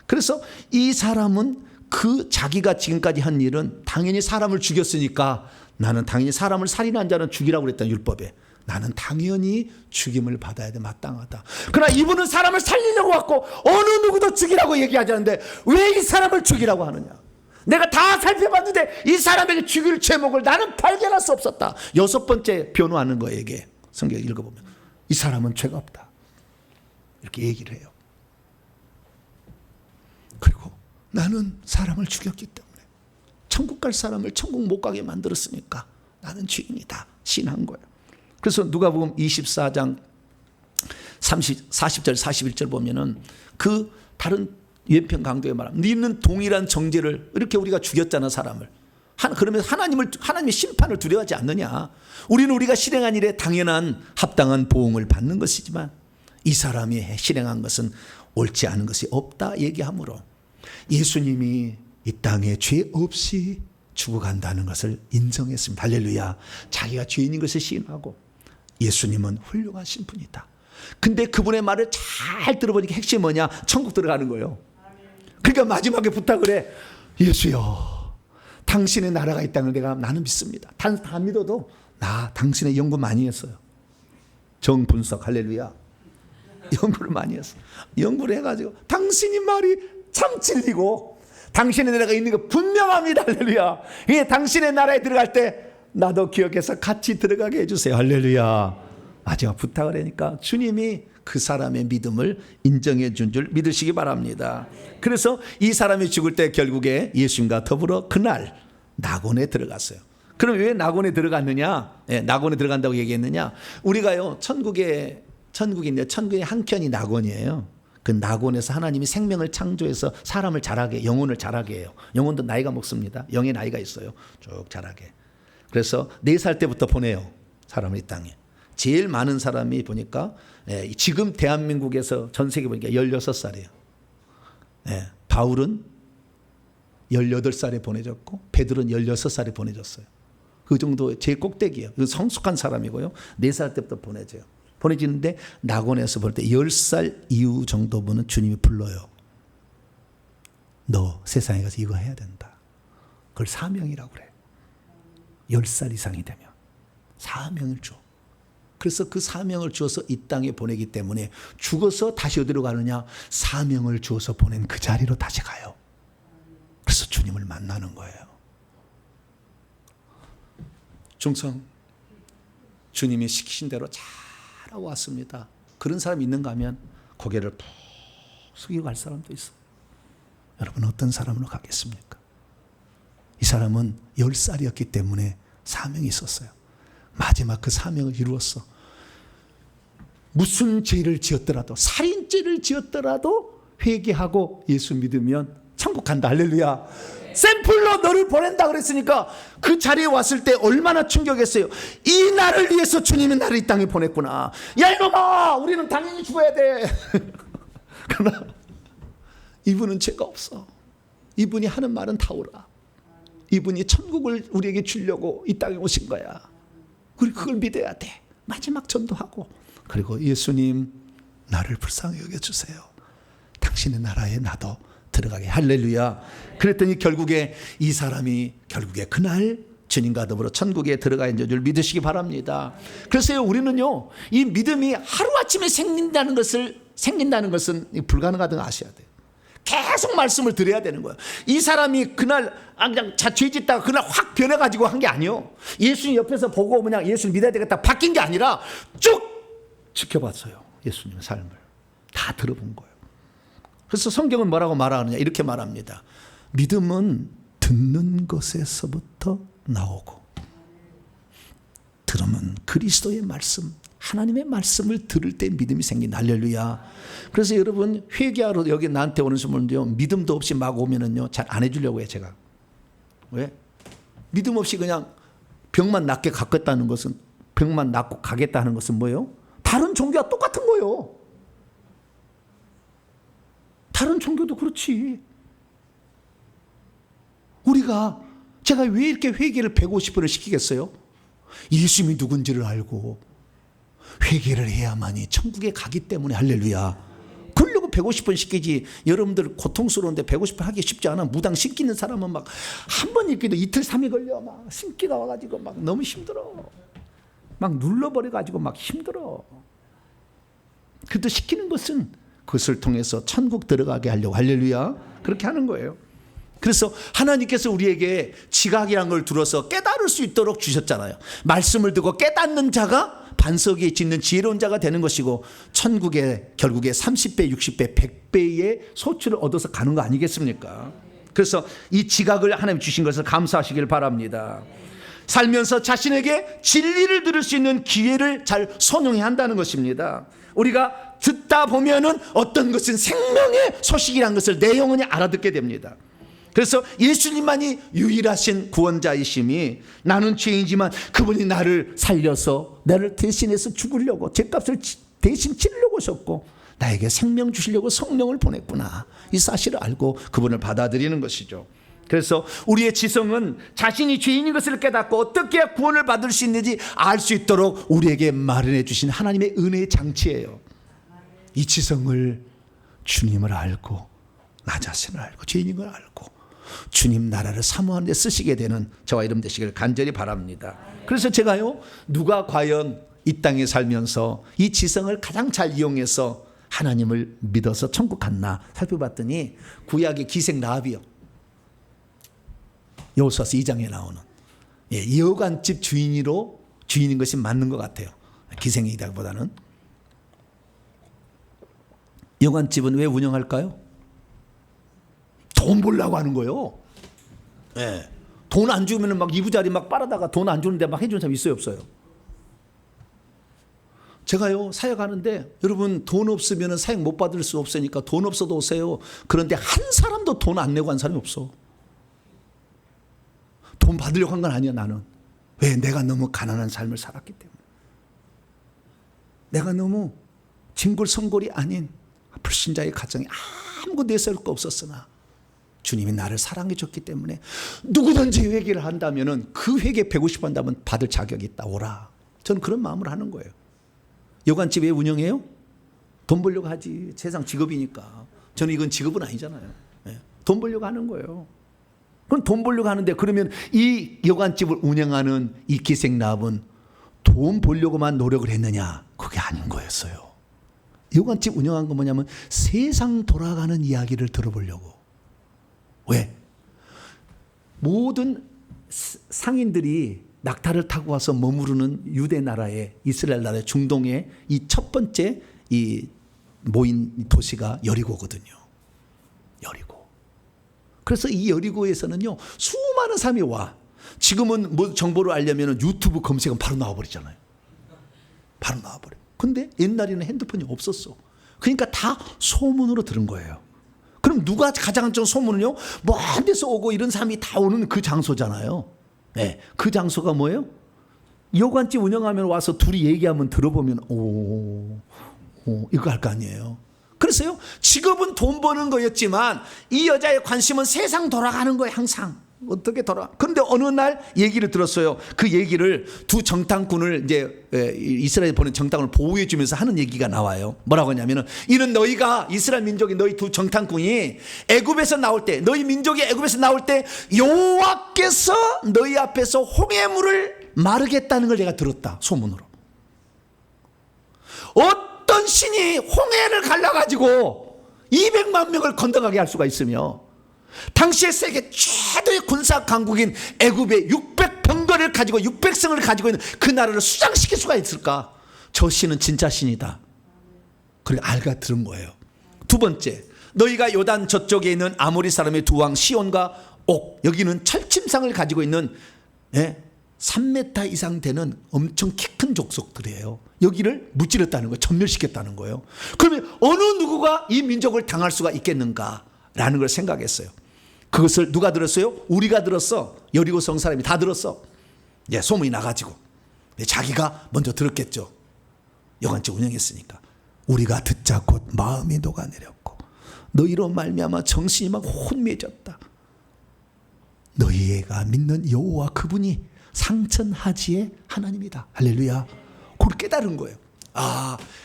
그래서 이 사람은 그 자기가 지금까지 한 일은 당연히 사람을 죽였으니까 나는 당연히 사람을 살인한 자는 죽이라고 그랬던 율법에 나는 당연히 죽임을 받아야 돼, 마땅하다. 그러나 이분은 사람을 살리려고 왔고 어느 누구도 죽이라고 얘기하지 않는데 왜 이 사람을 죽이라고 하느냐? 내가 다 살펴봤는데 이 사람에게 죽일 제목을 나는 발견할 수 없었다. 6번째 변호하는 거예요. 이게 성경 읽어보면 이 사람은 죄가 없다 이렇게 얘기를 해요. 그리고 나는 사람을 죽였기 때문에 천국 갈 사람을 천국 못 가게 만들었으니까 나는 죄인이다 신한 거예요. 그래서 누가복음 24장 40절 41절 보면은 그 다른 예편 강도에 말하면 너는 동일한 정죄를 이렇게 우리가 죽였잖아 사람을. 그러면 하나님의 심판을 두려워하지 않느냐? 우리는 우리가 실행한 일에 당연한 합당한 보응을 받는 것이지만 이 사람이 실행한 것은 옳지 않은 것이 없다 얘기하므로 예수님이 이 땅에 죄 없이 죽어간다는 것을 인정했습니다. 할렐루야. 자기가 죄인인 것을 시인하고 예수님은 훌륭하신 분이다. 근데 그분의 말을 잘 들어보니까 핵심이 뭐냐? 천국 들어가는 거예요. 그러니까 마지막에 부탁을 해. 예수여, 당신의 나라가 이 땅을 나는 믿습니다. 다 믿어도 나 당신의 연구 많이 했어요. 정분석, 할렐루야. 연구를 많이 했어. 연구를 해가지고 당신이 말이 참 진리고 당신의 나라가 있는 거 분명합니다. 할렐루야. 이게 당신의 나라에 들어갈 때 나도 기억해서 같이 들어가게 해주세요. 할렐루야. 마지막 부탁을 하니까 주님이 그 사람의 믿음을 인정해 준 줄 믿으시기 바랍니다. 그래서 이 사람이 죽을 때 결국에 예수님과 더불어 그날 낙원에 들어갔어요. 그럼 왜 낙원에 들어갔느냐? 낙원에 들어간다고 얘기했느냐? 우리가요 천국인데 천국의 한 켠이 낙원이에요. 그 낙원에서 하나님이 생명을 창조해서 사람을 자라게, 영혼을 자라게 해요. 영혼도 나이가 먹습니다. 영의 나이가 있어요. 쭉 자라게. 그래서 4살 때부터 보내요. 사람을 이 땅에. 제일 많은 사람이 보니까 지금 대한민국에서 전 세계 보니까 16살이에요. 바울은 18살에 보내졌고 베드로는 16살에 보내졌어요. 그 정도 제일 꼭대기예요. 성숙한 사람이고요. 4살 때부터 보내져요. 보내지는데 낙원에서 볼 때 10살 이후 정도 보는 주님이 불러요. 너 세상에 가서 이거 해야 된다. 그걸 사명이라고 그래. 10살 이상이 되면 사명을 줘. 그래서 그 사명을 주어서 이 땅에 보내기 때문에 죽어서 다시 어디로 가느냐? 사명을 주어서 보낸 그 자리로 다시 가요. 그래서 주님을 만나는 거예요. 중성 주님이 시키신 대로 잘하고 왔습니다. 그런 사람이 있는가 하면 고개를 푹 숙이고 갈 사람도 있어요. 여러분 어떤 사람으로 가겠습니까? 이 사람은 10살이었기 때문에 사명이 있었어요. 마지막 그 사명을 이루었어. 무슨 죄를 지었더라도 살인죄를 지었더라도 회개하고 예수 믿으면 천국 간다. 할렐루야. 샘플로 너를 보낸다 그랬으니까 그 자리에 왔을 때 얼마나 충격했어요. 이 나를 위해서 주님이 나를 이 땅에 보냈구나. 야 이놈아, 우리는 당연히 죽어야 돼. 그러나 이분은 죄가 없어. 이분이 하는 말은 다 옳아. 이분이 천국을 우리에게 주려고 이 땅에 오신 거야. 우리 그걸 믿어야 돼. 마지막 전도하고 그리고 예수님 나를 불쌍히 여겨주세요. 당신의 나라에 나도 들어가게. 할렐루야. 그랬더니 결국에 이 사람이 결국에 그날 주님과 더불어 천국에 들어가 있는 줄 믿으시기 바랍니다. 그래서 우리는요 이 믿음이 하루아침에 생긴다는 것은 불가능하다는 걸 아셔야 돼요. 계속 말씀을 드려야 되는 거예요. 이 사람이 그날 그냥 죄 짓다가 그날 확 변해가지고 한 게 아니에요. 예수님 옆에서 보고 그냥 예수님 믿어야 되겠다 바뀐 게 아니라 쭉 지켜봤어요. 예수님의 삶을 다 들어본 거예요. 그래서 성경은 뭐라고 말하느냐 이렇게 말합니다. 믿음은 듣는 것에서부터 나오고 들으면 그리스도의 말씀 하나님의 말씀을 들을 때 믿음이 생긴다. 할렐루야. 그래서 여러분 회개하러 여기 나한테 오는 분들요 믿음도 없이 막 오면은요 잘 안 해주려고 해요. 제가 왜? 믿음 없이 그냥 병만 낫게 가겠다는 것은 병만 낫고 가겠다는 것은 뭐예요? 다른 종교와 똑같은 거예요. 다른 종교도 그렇지. 제가 왜 이렇게 회개를 150번을 시키겠어요? 예수님이 누군지를 알고 회개를 해야만이 천국에 가기 때문에. 할렐루야. 그러려고 150번 씻기지. 여러분들 고통스러운데 150번 하기 쉽지 않아. 무당 씻기는 사람은 막 한 번 씻기도 이틀 3일 걸려. 막 신기가 와가지고 막 너무 힘들어. 막 눌러버려가지고 막 힘들어. 그래도 씻기는 것은 그것을 통해서 천국 들어가게 하려고, 할렐루야, 그렇게 하는 거예요. 그래서 하나님께서 우리에게 지각이란 걸 들어서 깨달을 수 있도록 주셨잖아요. 말씀을 듣고 깨닫는 자가 반석 위에 짓는 지혜로운 자가 되는 것이고, 천국에 결국에 30배, 60배, 100배의 소출을 얻어서 가는 거 아니겠습니까? 그래서 이 지각을 하나님 주신 것을 감사하시길 바랍니다. 살면서 자신에게 진리를 들을 수 있는 기회를 잘 선용해야 한다는 것입니다. 우리가 듣다 보면은 어떤 것은 생명의 소식이라는 것을 내 영혼이 알아듣게 됩니다. 그래서 예수님만이 유일하신 구원자이심이, 나는 죄인이지만 그분이 나를 살려서 나를 대신해서 죽으려고, 죄값을 대신 치르려고 오셨고 나에게 생명 주시려고 성령을 보냈구나, 이 사실을 알고 그분을 받아들이는 것이죠. 그래서 우리의 지성은 자신이 죄인인 것을 깨닫고 어떻게 구원을 받을 수 있는지 알 수 있도록 우리에게 마련해 주신 하나님의 은혜의 장치예요. 이 지성을, 주님을 알고 나 자신을 알고 죄인인 걸 알고 주님 나라를 사모하는 데 쓰시게 되는 저와 여러분 되시길 간절히 바랍니다. 그래서 제가요, 누가 과연 이 땅에 살면서 이 지성을 가장 잘 이용해서 하나님을 믿어서 천국 갔나 살펴봤더니 구약의 기생 라합이요, 여호수아서 2장에 나오는 여관집 주인인 것이 맞는 것 같아요. 기생이다보다는. 여관집은 왜 운영할까요? 돈 벌려고 하는 거예요. 네. 돈 안 주면 막 이부자리 막 빨아다가 돈 안 주는데 막 해주는 사람 있어요, 없어요? 제가요, 사역하는데 여러분 돈 없으면 사역 못 받을 수 없으니까 돈 없어도 오세요. 그런데 한 사람도 돈 안 내고 한 사람이 없어. 돈 받으려고 한 건 아니야, 나는. 왜? 내가 너무 가난한 삶을 살았기 때문에. 내가 너무 징골성골이 아닌 불신자의 가정에 아무것도 내세울 거 없었으나 주님이 나를 사랑해 줬기 때문에 누구든지 회개를 한다면 그 회개 150번 한다면 받을 자격이 있다, 오라. 저는 그런 마음을 하는 거예요. 여관집 왜 운영해요? 돈 벌려고 하지. 세상 직업이니까. 저는 이건 직업은 아니잖아요. 돈 벌려고 하는 거예요. 그럼 돈 벌려고 하는데, 그러면 이 여관집을 운영하는 이 기생 라합은 돈 벌려고만 노력을 했느냐? 그게 아닌 거였어요. 여관집 운영한 건 뭐냐면 세상 돌아가는 이야기를 들어보려고. 왜? 모든 상인들이 낙타를 타고 와서 머무르는 유대 나라의, 이스라엘 나라의 중동의 이 첫 번째 이 모인 도시가 여리고거든요. 여리고. 그래서 이 여리고에서는요, 수많은 사람이 와. 지금은 뭐 정보를 알려면 유튜브 검색은 바로 나와버리잖아요. 바로 나와버려. 근데 옛날에는 핸드폰이 없었어. 그러니까 다 소문으로 들은 거예요. 그럼 누가 가장 좀 소문을요? 먼 데서 오고 이런 사람이 다 오는 그 장소잖아요. 네, 그 장소가 뭐예요? 여관집 운영하면 와서 둘이 얘기하면 들어보면 이거 할 거 아니에요. 그래서요, 직업은 돈 버는 거였지만 이 여자의 관심은 세상 돌아가는 거예요. 항상 어떻게 돌아. 그런데 어느 날 얘기를 들었어요. 그 얘기를 두 정탐꾼을, 이제 이스라엘 보낸 정탐꾼을 보호해 주면서 하는 얘기가 나와요. 뭐라고 하냐면은, 이는 너희가, 이스라엘 민족이, 너희 두 정탐꾼이 애굽에서 나올 때, 너희 민족이 애굽에서 나올 때 여호와께서 너희 앞에서 홍해물을 마르겠다는 걸 내가 들었다, 소문으로. 어떤 신이 홍해를 갈라가지고 200만 명을 건너가게 할 수가 있으며, 당시의 세계 최대의 군사 강국인 애굽의 600병거를 가지고 600성을 가지고 있는 그 나라를 수장시킬 수가 있을까? 저 신은 진짜 신이다. 그걸 알아들은 거예요. 두 번째, 너희가 요단 저쪽에 있는 아모리 사람의 두 왕 시온과 옥, 여기는 철침상을 가지고 있는 3m 이상 되는 엄청 키 큰 족속들이에요. 여기를 무찌르었다는 거예요. 전멸시켰다는 거예요. 그러면 어느 누구가 이 민족을 당할 수가 있겠는가라는 걸 생각했어요. 그것을 누가 들었어요? 우리가 들었어. 여리고성 사람이 다 들었어. 소문이 나가지고. 자기가 먼저 들었겠죠. 여관집 운영했으니까. 우리가 듣자 곧 마음이 녹아내렸고 너희로 말미암아 정신이 막 혼미해졌다. 너희가 믿는 여호와 그분이 상천하지의 하나님이다. 할렐루야. 그걸 깨달은 거예요.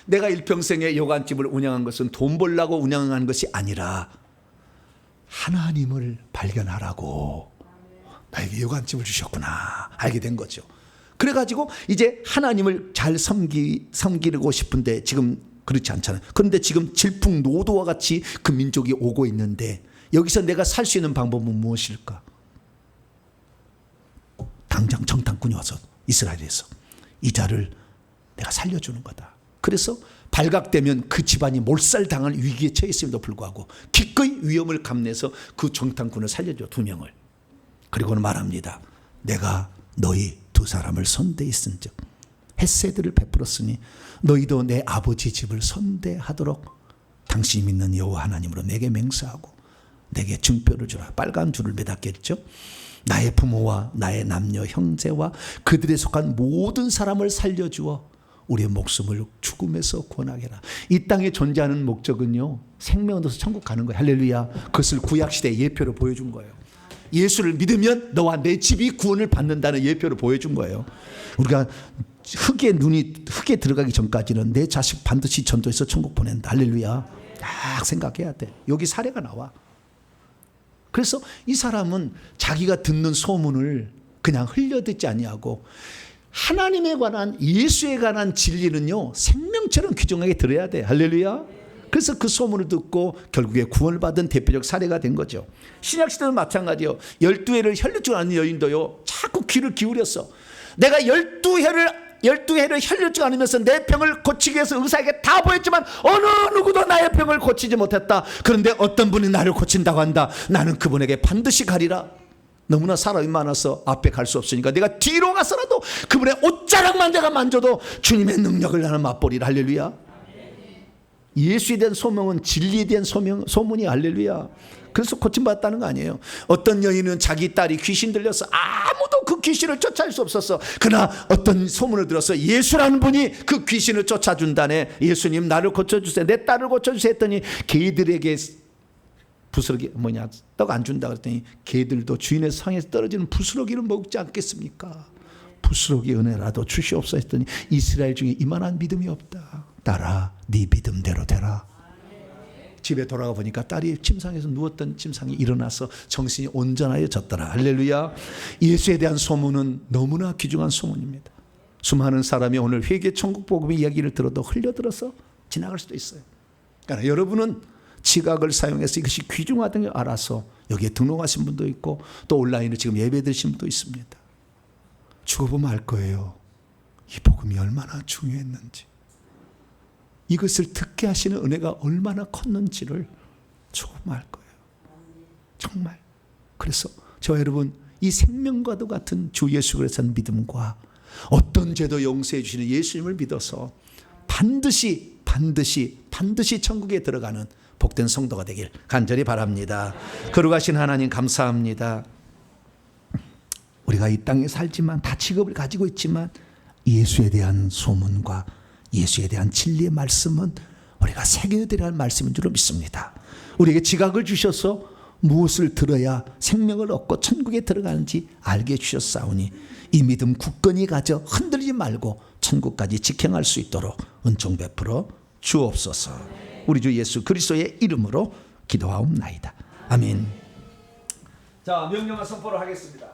내가 일평생에 요간집을 운영한 것은 돈 벌려고 운영한 것이 아니라 하나님을 발견하라고 나에게 요간집을 주셨구나 알게 된 거죠. 그래가지고 이제 하나님을 잘 섬기고 싶은데 지금 그렇지 않잖아요. 그런데 지금 질풍노도와 같이 그 민족이 오고 있는데 여기서 내가 살 수 있는 방법은 무엇일까? 당장 정탐꾼이 와서 이스라엘에서 이 자를 내가 살려주는 거다. 그래서 발각되면 그 집안이 몰살당할 위기에 처했음에도 불구하고 기꺼이 위험을 감내서 그 정탐꾼을 살려줘 2명을. 그리고는 말합니다. 내가 너희 2사람을 선대했은즉 헷세드를 베풀었으니 너희도 내 아버지 집을 선대하도록 당신이 믿는 여호와 하나님으로 내게 맹세하고 내게 증표를 주라. 빨간 줄을 매닫겠죠. 나의 부모와 나의 남녀 형제와 그들에 속한 모든 사람을 살려주어 우리의 목숨을 죽음에서 구원하게 해라. 이 땅에 존재하는 목적은요, 생명을 얻어서 천국 가는 거예요. 할렐루야. 그것을 구약시대의 예표로 보여준 거예요. 예수를 믿으면 너와 내 집이 구원을 받는다는 예표를 보여준 거예요. 우리가 흙에 들어가기 전까지는 내 자식 반드시 전도해서 천국 보낸다. 할렐루야. 딱 생각해야 돼. 여기 사례가 나와. 그래서 이 사람은 자기가 듣는 소문을 그냥 흘려듣지 아니하고 하나님에 관한 예수에 관한 진리는요 생명처럼 귀중하게 들어야 돼. 할렐루야. 그래서 그 소문을 듣고 결국에 구원을 받은 대표적 사례가 된 거죠. 신약시대도 마찬가지요. 12해를 혈류증 앓는 여인도요 자꾸 귀를 기울였어. 내가 12해를 혈류증 앓으면서 내 병을 고치기 위해서 의사에게 다 보였지만 어느 누구도 나의 병을 고치지 못했다. 그런데 어떤 분이 나를 고친다고 한다. 나는 그분에게 반드시 가리라. 너무나 사람이 많아서 앞에 갈 수 없으니까 내가 뒤로 가서라도 그분의 옷자락만 내가 만져도 주님의 능력을 나는 맛보리라. 할렐루야. 예수에 대한 소명은 진리에 대한 소문이. 할렐루야. 그래서 고침받았다는 거 아니에요. 어떤 여인은 자기 딸이 귀신 들려서 아무도 그 귀신을 쫓아낼 수 없었어. 그러나 어떤 소문을 들어서 예수라는 분이 그 귀신을 쫓아준다네. 예수님 나를 고쳐주세요. 내 딸을 고쳐주세요 했더니 개들에게 부스러기 떡 안 준다 그랬더니 개들도 주인의 상에서 떨어지는 부스러기를 먹지 않겠습니까? 부스러기 은혜라도 주시옵소서 했더니 이스라엘 중에 이만한 믿음이 없다. 딸아 네 믿음대로 되라. 집에 돌아가 보니까 딸이 침상에서 누웠던 침상이 일어나서 정신이 온전하여졌더라. 할렐루야. 예수에 대한 소문은 너무나 귀중한 소문입니다. 수많은 사람이 오늘 회개 천국 복음의 이야기를 들어도 흘려들어서 지나갈 수도 있어요. 그러니까 여러분은 지각을 사용해서 이것이 귀중하다는 걸 알아서 여기에 등록하신 분도 있고 또 온라인으로 지금 예배 드신 분도 있습니다. 죽어보면 알 거예요. 이 복음이 얼마나 중요했는지, 이것을 듣게 하시는 은혜가 얼마나 컸는지를 죽어보면 알 거예요. 정말. 그래서 저와 여러분 이 생명과도 같은 주 예수 그리스도의 믿음과 어떤 죄도 용서해 주시는 예수님을 믿어서 반드시 천국에 들어가는 복된 성도가 되길 간절히 바랍니다. 거룩하신 하나님 감사합니다. 우리가 이 땅에 살지만 다 직업을 가지고 있지만 예수에 대한 소문과 예수에 대한 진리의 말씀은 우리가 새겨드려야 할 말씀인 줄 믿습니다. 우리에게 지각을 주셔서 무엇을 들어야 생명을 얻고 천국에 들어가는지 알게 해주셨사오니 이 믿음 굳건히 가져 흔들리지 말고 천국까지 직행할 수 있도록 은총 베풀어 주옵소서. 우리 주 예수 그리스도의 이름으로 기도하옵나이다. 아멘. 자, 명령과 선포를 하겠습니다.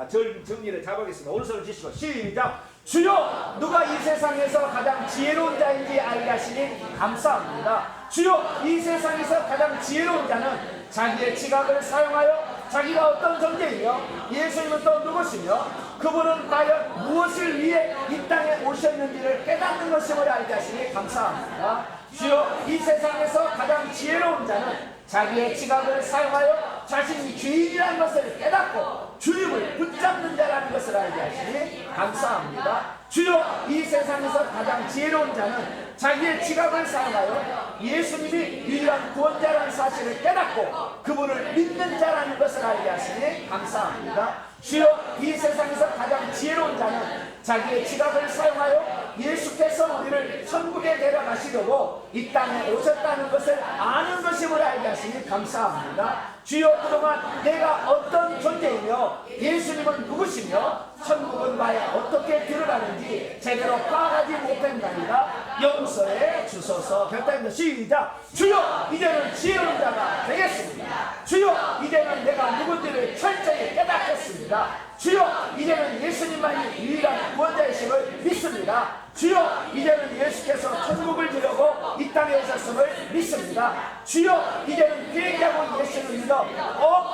정리를 잡아보겠습니다. 오른손을 쥐시고 시작. 주여, 누가 이 세상에서 가장 지혜로운 자인지 알게 하시니 감사합니다. 주여, 이 세상에서 가장 지혜로운 자는 자기의 지각을 사용하여 자기가 어떤 존재이며 예수님은 또 누구시며 그분은 과연 무엇을 위해 이 땅에 오셨는지를 깨닫는 것임을 알게 하시니 감사합니다. 주여, 이 세상에서 가장 지혜로운 자는 자기의 지각을 사용하여 자신이 주인이라는 것을 깨닫고 주님을 붙잡는 자라는 것을 알게 하시니 감사합니다. 주여, 이 세상에서 가장 지혜로운 자는 자기의 지각을 사용하여 예수님이 유일한 구원자라는 사실을 깨닫고 그분을 믿는 자라는 것을 알게 하시니 감사합니다. 주여, 이 세상에서 가장 지혜로운 자는 자기의 지각을 사용하여 예수께서 우리를 천국에 데려가시려고 이 땅에 오셨다는 것을 아는 것임을 알게 하시니 감사합니다. 주여, 그동안 내가 어떤 존재이며 예수님은 누구시며 천국은 과연 어떻게 들어가는지 제대로 파악하지 못했나이다. 용서해 주소서. 결단입니다. 시작. 주여, 이제는 지혜로운 자가 되겠습니다. 주여, 이제는 내가 누군지를 철저히 깨닫겠습니다. 주여, 이제는 예수님만이 유일한 구원자이심을 믿습니다. 주여, 이제는 예수께서 천국을 주려고 이 땅에 오셨음을 믿습니다. 주여, 이제는 비행하고 예수를 믿어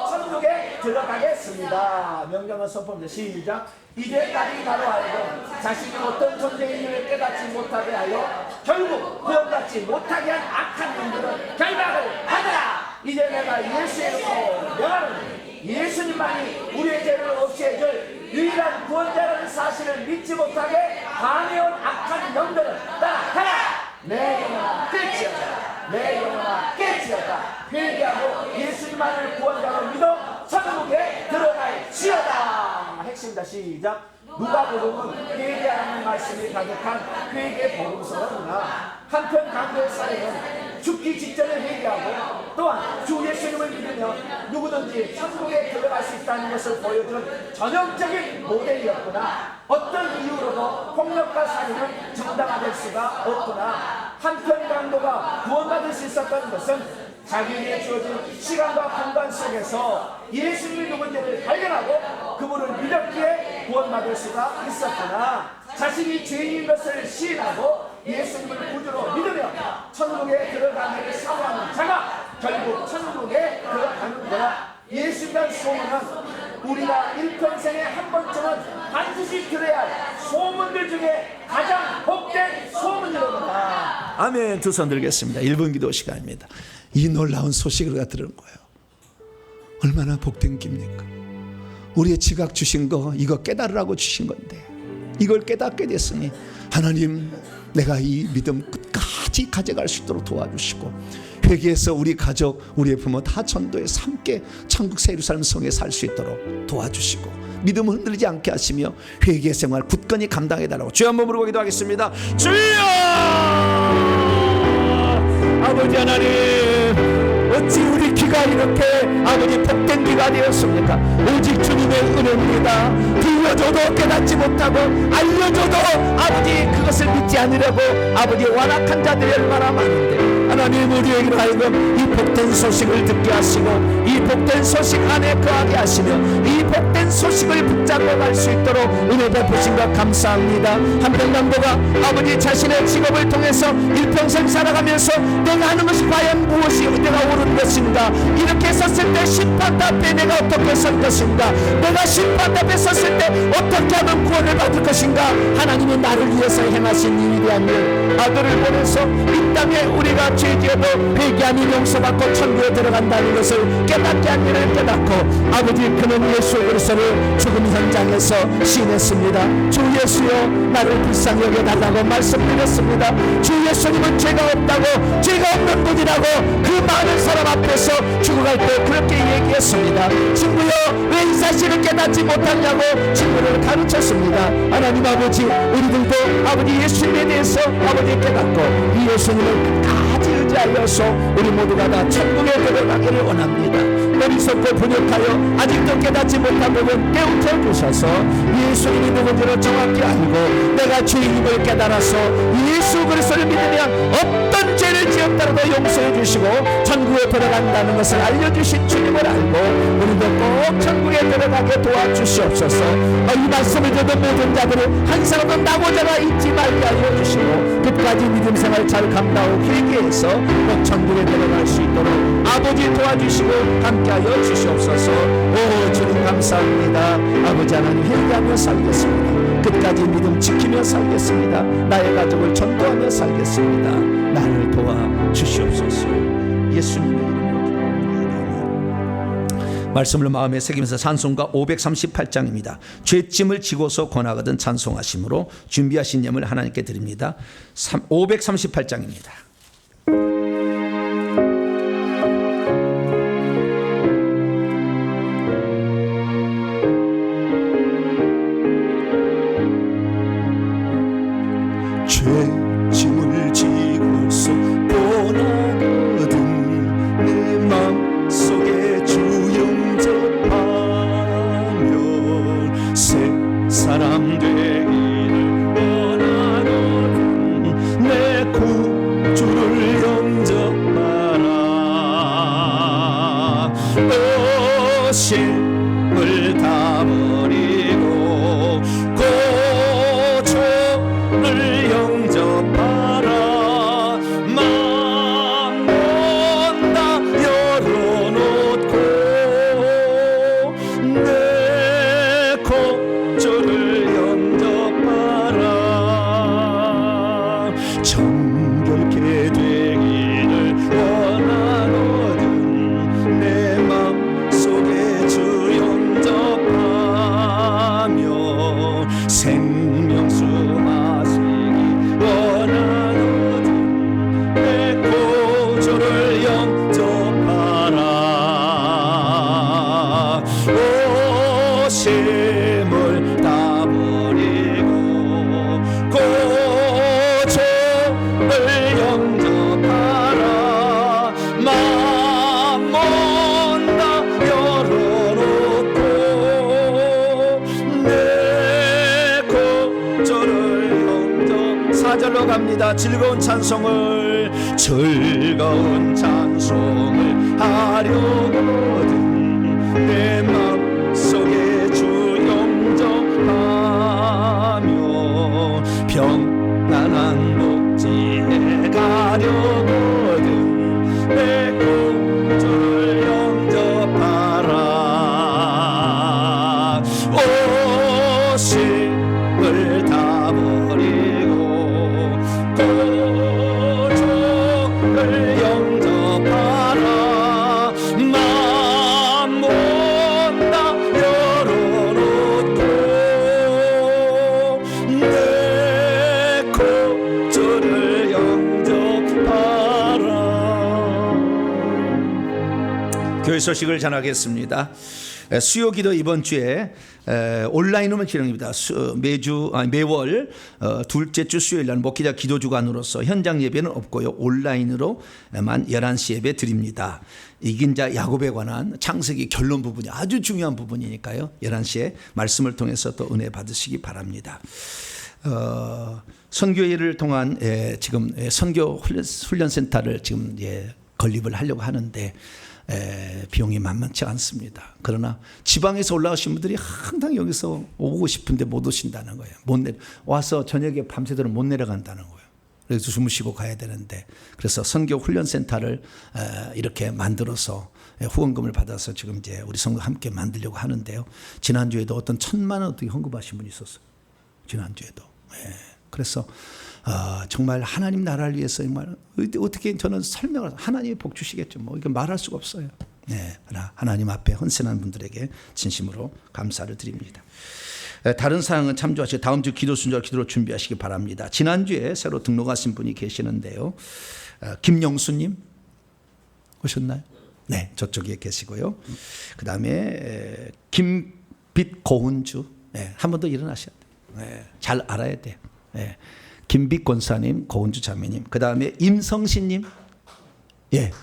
천국에 들어가겠습니다. 명령을 선포합니다. 시작. 이제까지 바로 알고 자신이 어떤 존재인지를 깨닫지 못하게 하여 결국 구원받지 못하게 한 악한 놈들은 결박을 받아라. 이제 내가 예수의 이름으로 명하노니 예수님만이 우리의 죄를 없애줄 유일한 구원자라는 사실을 믿지 못하게 방해온 악한 영들은 따라가라. 내 영혼아 깨치었다. 내 영혼아 깨치었다. 회개하고 예수님만을 구원자로 믿어 천국에 들어갈지어다. 핵심이다. 시작. 누가복음은 회개하는 말씀이 가득한 회개 복음서로구나. 한편 강도의 사례는 죽기 직전에 회개하고 또한 주 예수님을 믿으며 누구든지 천국에 들어갈 수 있다는 것을 보여준 전형적인 모델이었구나. 어떤 이유로도 폭력과 살인은 정당화될 수가 없구나. 한편 강도가 구원받을 수 있었던 것은 자기에게 주어진 시간과 공간 속에서 예수님이 누군지를 발견하고 그분을 믿었기에 구원받을 수가 있었구나. 자신이 죄인인 것을 시인하고 예수님을 구주로 믿으며 천국에 들어가기를 사모하는 자가 결국 천국에 들어가는 거야. 예수님이란 소문은 우리가 일평생에 한 번쯤은 반드시 들어야 할 소문들 중에 가장 복된 소문이로구나. 아멘. 두 손 들겠습니다. 1분 기도 시간입니다. 이 놀라운 소식을 우리가 들은 거예요. 얼마나 복된 기입니까? 우리의 지각 주신 거 이거 깨달으라고 주신 건데 이걸 깨닫게 됐으니 하나님, 내가 이 믿음 끝까지 가져갈 수 있도록 도와주시고 회개해서 우리 가족, 우리의 부모 다 전도해서 함께 천국 새 예루살렘 성에 살 수 있도록 도와주시고 믿음을 흔들리지 않게 하시며 회개 생활 굳건히 감당해달라고 주여 한번 부르고 기도하겠습니다. 주여! 아버지 하나님, 어찌 우리 귀가 이렇게 아버지 복된 귀가 되었습니까? 오직 주님의 은혜입니다. 들려줘도 깨닫지 못하고 알려줘도 아버지 그것을 믿지 않으려고 아버지 완악한 자들이 얼마나 많은데 하나님, 우리에게 하여금 이 복된 소식을 듣게 하시고 이 복된 소식 안에 거하게 하시며 이 복된 소식을 붙잡고 갈 수 있도록 은혜 베푸신 것 감사합니다. 한편 강도가 아버지 자신의 직업을 통해서 일평생 살아가면서 내가 하는 것이 과연 무엇이 내가 옳은 것인가, 이렇게 섰을 때 심판 앞에 내가 어떻게 설 것인가, 내가 심판 앞에 섰을 때 어떻게 하면 구원을 받을 것인가, 하나님이 나를 위해서 행하신 이 위대한 일, 아들을 보내서 이 땅에 우리가 죄지어도 회개하니 용서받고 천국에 들어간다는 것을 깨닫게 한 일을 깨닫고 아버지 그는 예수 그리스도를 죽음 현장에서 시인했습니다. 주 예수여, 나를 불쌍히 여겨달라고 말씀드렸습니다. 주 예수님은 죄가 없다고, 죄가 없는 분이라고 그 많은 사람 앞에서 죽어갈 때 그렇게 얘기했습니다. 친구여, 왜 이 사실을 깨닫지 못하냐고 친구를 가르쳤습니다. 하나님 아버지, 우리들도 아버지 예수님에 대해서 아버지 깨닫고 이 예수님을 끝까지 의지하여서 우리 모두가 다 천국에 들어가기를 원합니다. 어리석고 분역하여 아직도 깨닫지 못한 부분 깨우쳐 주셔서 예수님이 누군지를 정확히 알고 내가 죄인임을 깨달아서 예수 그리스도를 믿으면 어떤 죄를 지었다라도 용서해 주시고 천국에 들어간다는 것을 알려주신 주님을 알고 우리도 꼭 천국에 들어가게 도와주시옵소서. 이 말씀을 듣는 모든 자들을 한 사람도 나고자가 잊지 말게 하여 주시고 끝까지 믿음 생활 잘 감당하고 회개해서 꼭 천국에 들어갈 수 있도록 아버지 도와주시고 함께하여 주시옵소서. 오 주님 감사합니다. 아버지 하나님, 회개하며 살겠습니다. 끝까지 믿음 지키며 살겠습니다. 나의 가족을 전도하며 살겠습니다. 나를 도와주시옵소서. 예수님의 이름으로 기도합니다. 말씀을 마음에 새기면서 찬송가 538장입니다. 죄짐을 지고서 권하거든 찬송하심으로 준비하신 예물 하나님께 드립니다. 538장입니다. 짐을 다 버리고 고초를 영접하라. 마음 다 열어놓고 내 고초를 영접하라. 정결케 되기를 원하거든 내 맘속에 주 영접하며 생명수 마시기 원하거든 내 고초를 영접하라. 오심을 다 버리고 고초를 영접하라. 마음 다 열어놓고 내 고초를 영접. 4절로 갑니다. 즐거운 찬송을 하려거든 내 맘속에 주 영접하며 평안한 복지에 가려거든 내 고초를 영접하라. 오심을 다 버리고 고초를 영접하라. 마음 다 열어놓고 내 고초를 영접하라. 교회 소식을 전하겠습니다. 수요 기도 이번 주에 온라인으로만 진행입니다. 매월 둘째 주 수요일 날 목회자 기도 주간으로서 현장 예배는 없고요. 온라인으로만 11시 예배 드립니다. 이긴 자 야곱에 관한 창세기 결론 부분이 아주 중요한 부분이니까요. 11시에 말씀을 통해서 또 은혜 받으시기 바랍니다. 선교회를 통한 지금 선교 훈련센터를 지금 건립을 하려고 하는데 비용이 만만치 않습니다. 그러나 지방에서 올라오신 분들이 항상 여기서 오고 싶은데 못 오신다는 거예요. 와서 저녁에 밤새도록 못 내려간다는 거예요. 그래서 주무시고 가야 되는데, 그래서 선교 훈련센터를 이렇게 만들어서 후원금을 받아서 지금 이제 우리 성도 함께 만들려고 하는데요. 지난주에도 어떤 1,000만 원 어떻게 헌금하신 분이 있었어요. 지난주에도. 그래서 정말 하나님 나라를 위해서 정말 어떻게 저는 설명을, 하나님이 복 주시겠죠. 뭐 이거 말할 수가 없어요. 하나님 앞에 헌신한 분들에게 진심으로 감사를 드립니다. 다른 사항은 참조하시고 다음 주 기도 순서 기도로 준비하시기 바랍니다. 지난주에 새로 등록하신 분이 계시는데요. 김영수님 오셨나요? 네, 저쪽에 계시고요. 그 다음에 김빛 고은주, 한 번 더 일어나셔야 돼요. 잘 알아야 돼요. 김빛 권사님, 고은주 자매님, 그 다음에 임성신님,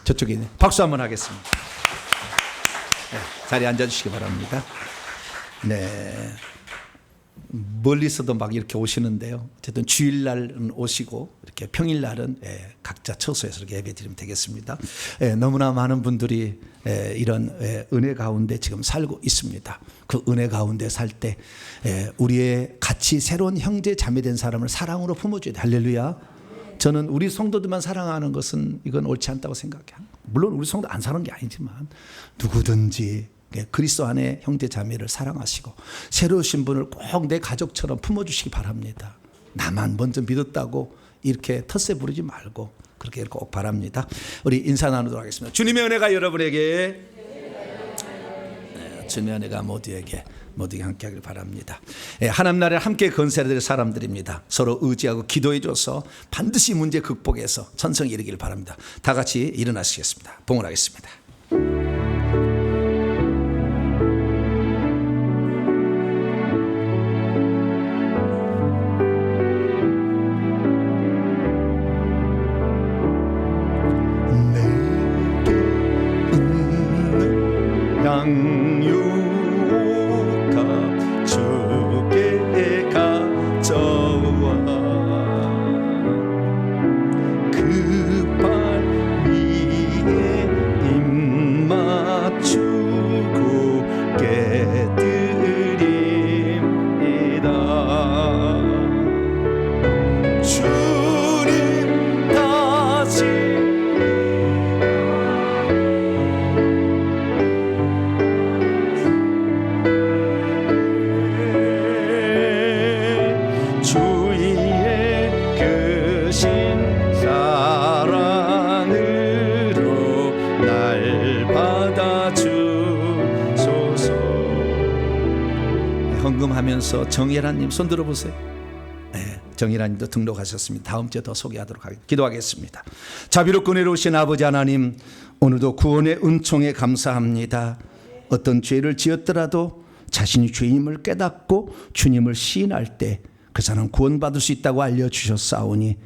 저쪽에 있네. 박수 한번 하겠습니다. 자리에 앉아주시기 바랍니다. 멀리서도 막 이렇게 오시는데요. 어쨌든 주일날은 오시고 이렇게 평일날은 각자 처소에서 이렇게 예배드리면 되겠습니다. 너무나 많은 분들이 이런 은혜 가운데 지금 살고 있습니다. 그 은혜 가운데 살 때 우리의 같이 새로운 형제 자매된 사람을 사랑으로 품어줘야 돼. 할렐루야. 저는 우리 성도들만 사랑하는 것은 이건 옳지 않다고 생각해요. 물론 우리 성도 안 사는 게 아니지만 누구든지 그리스도 안에 형제 자매를 사랑하시고 새로 오신 분을 꼭 내 가족처럼 품어주시기 바랍니다. 나만 먼저 믿었다고 이렇게 텃세 부리지 말고 그렇게 꼭 바랍니다. 우리 인사 나누도록 하겠습니다. 주님의 은혜가 여러분에게, 주님의 은혜가 모두에게 함께하길 바랍니다. 하나님 나라를 함께 건설해야 사람들입니다. 서로 의지하고 기도해줘서 반드시 문제 극복해서 천성에 이르기를 바랍니다. 다 같이 일어나시겠습니다. 봉헌하겠습니다. 양육하 주께 가져와 그 발 위에 입 맞추고 헌금하면서 정예란님 손 들어보세요. 네, 정예란님도 등록하셨습니다. 다음 주에 더 소개하도록 하겠습니다. 기도하겠습니다. 자비롭고 은혜로우신 아버지 하나님, 오늘도 구원의 은총에 감사합니다. 어떤 죄를 지었더라도 자신이 죄임을 깨닫고 주님을 시인할 때 그 사람 구원받을 수 있다고 알려주셨사오니,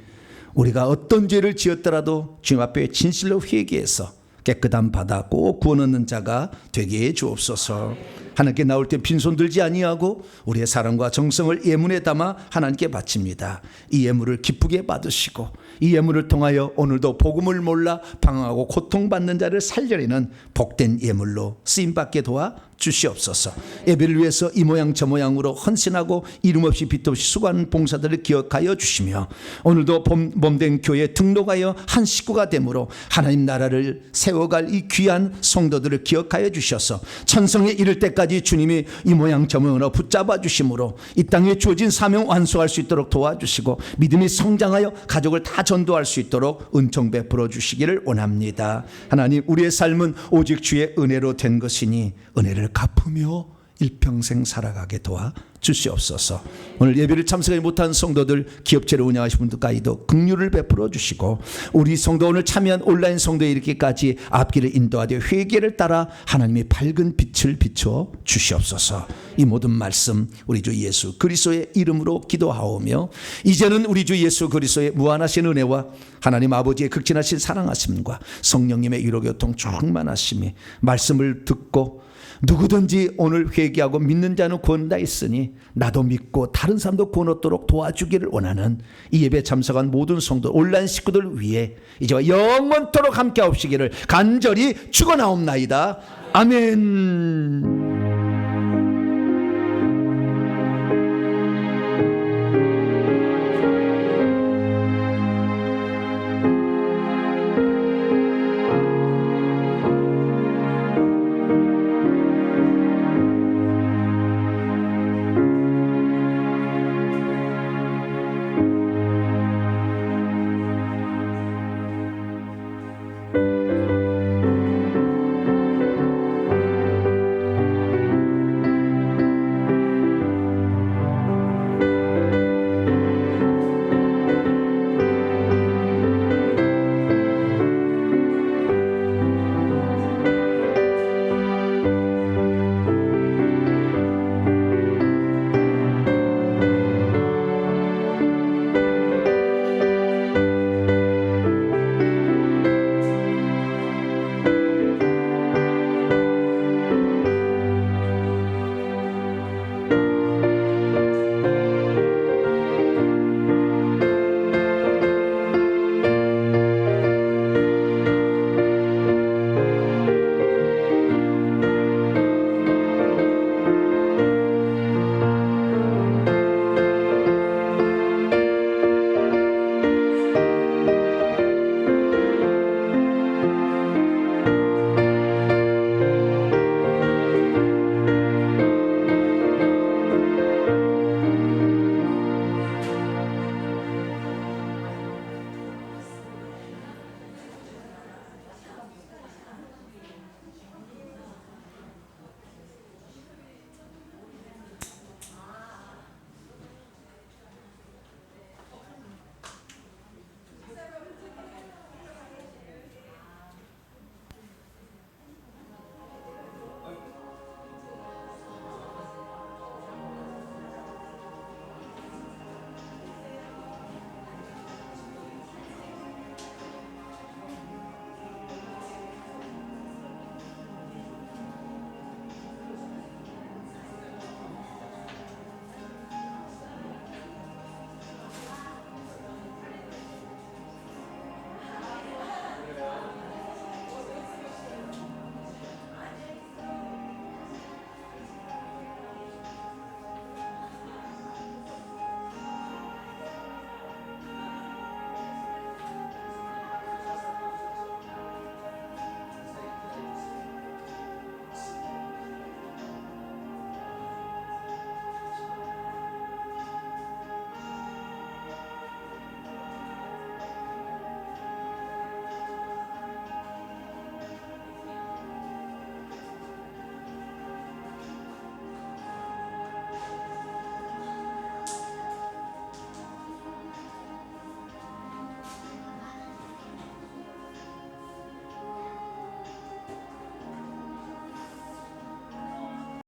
우리가 어떤 죄를 지었더라도 주님 앞에 진실로 회개해서 깨끗한 바다 꼭 구원 얻는 자가 되게 해 주옵소서. 하나님께 나올 때 빈손 들지 아니하고 우리의 사랑과 정성을 예물에 담아 하나님께 바칩니다. 이 예물을 기쁘게 받으시고 이 예물을 통하여 오늘도 복음을 몰라 방황하고 고통받는 자를 살려내는 복된 예물로 쓰임받게 도와 주시옵소서. 예배를 위해서 이 모양 저 모양으로 헌신하고 이름 없이 빛 없이 수고하는 봉사들을 기억하여 주시며, 오늘도 몸된 교회에 등록하여 한 식구가 되므로 하나님 나라를 세워갈 이 귀한 성도들을 기억하여 주셔서 천성에 이를 때까지 주님이 이 모양 저 모양으로 붙잡아 주심으로 이 땅에 주어진 사명 완수할 수 있도록 도와주시고 믿음이 성장하여 가족을 다 전도할 수 있도록 은총 베풀어 주시기를 원합니다. 하나님, 우리의 삶은 오직 주의 은혜로 된 것이니 은혜를 갚으며 일평생 살아가게 도와 주시옵소서. 오늘 예배를 참석하지 못한 성도들, 기업체를 운영하시는 분들까지도 긍휼을 베풀어 주시고, 우리 성도 오늘 참여한 온라인 성도에 이르기까지 앞길을 인도하되 회개를 따라 하나님의 밝은 빛을 비추어 주시옵소서. 이 모든 말씀 우리 주 예수 그리스도의 이름으로 기도하오며, 이제는 우리 주 예수 그리스도의 무한하신 은혜와 하나님 아버지의 극진하신 사랑하심과 성령님의 위로교통 충만하심이, 말씀을 듣고 누구든지 오늘 회개하고 믿는 자는 구원다 있으니 나도 믿고 다른 사람도 구원 얻도록 도와주기를 원하는 이 예배 참석한 모든 성도 온라인 식구들 위해 이제와 영원토록 함께 하옵시기를 간절히 축원하옵나이다. 아멘.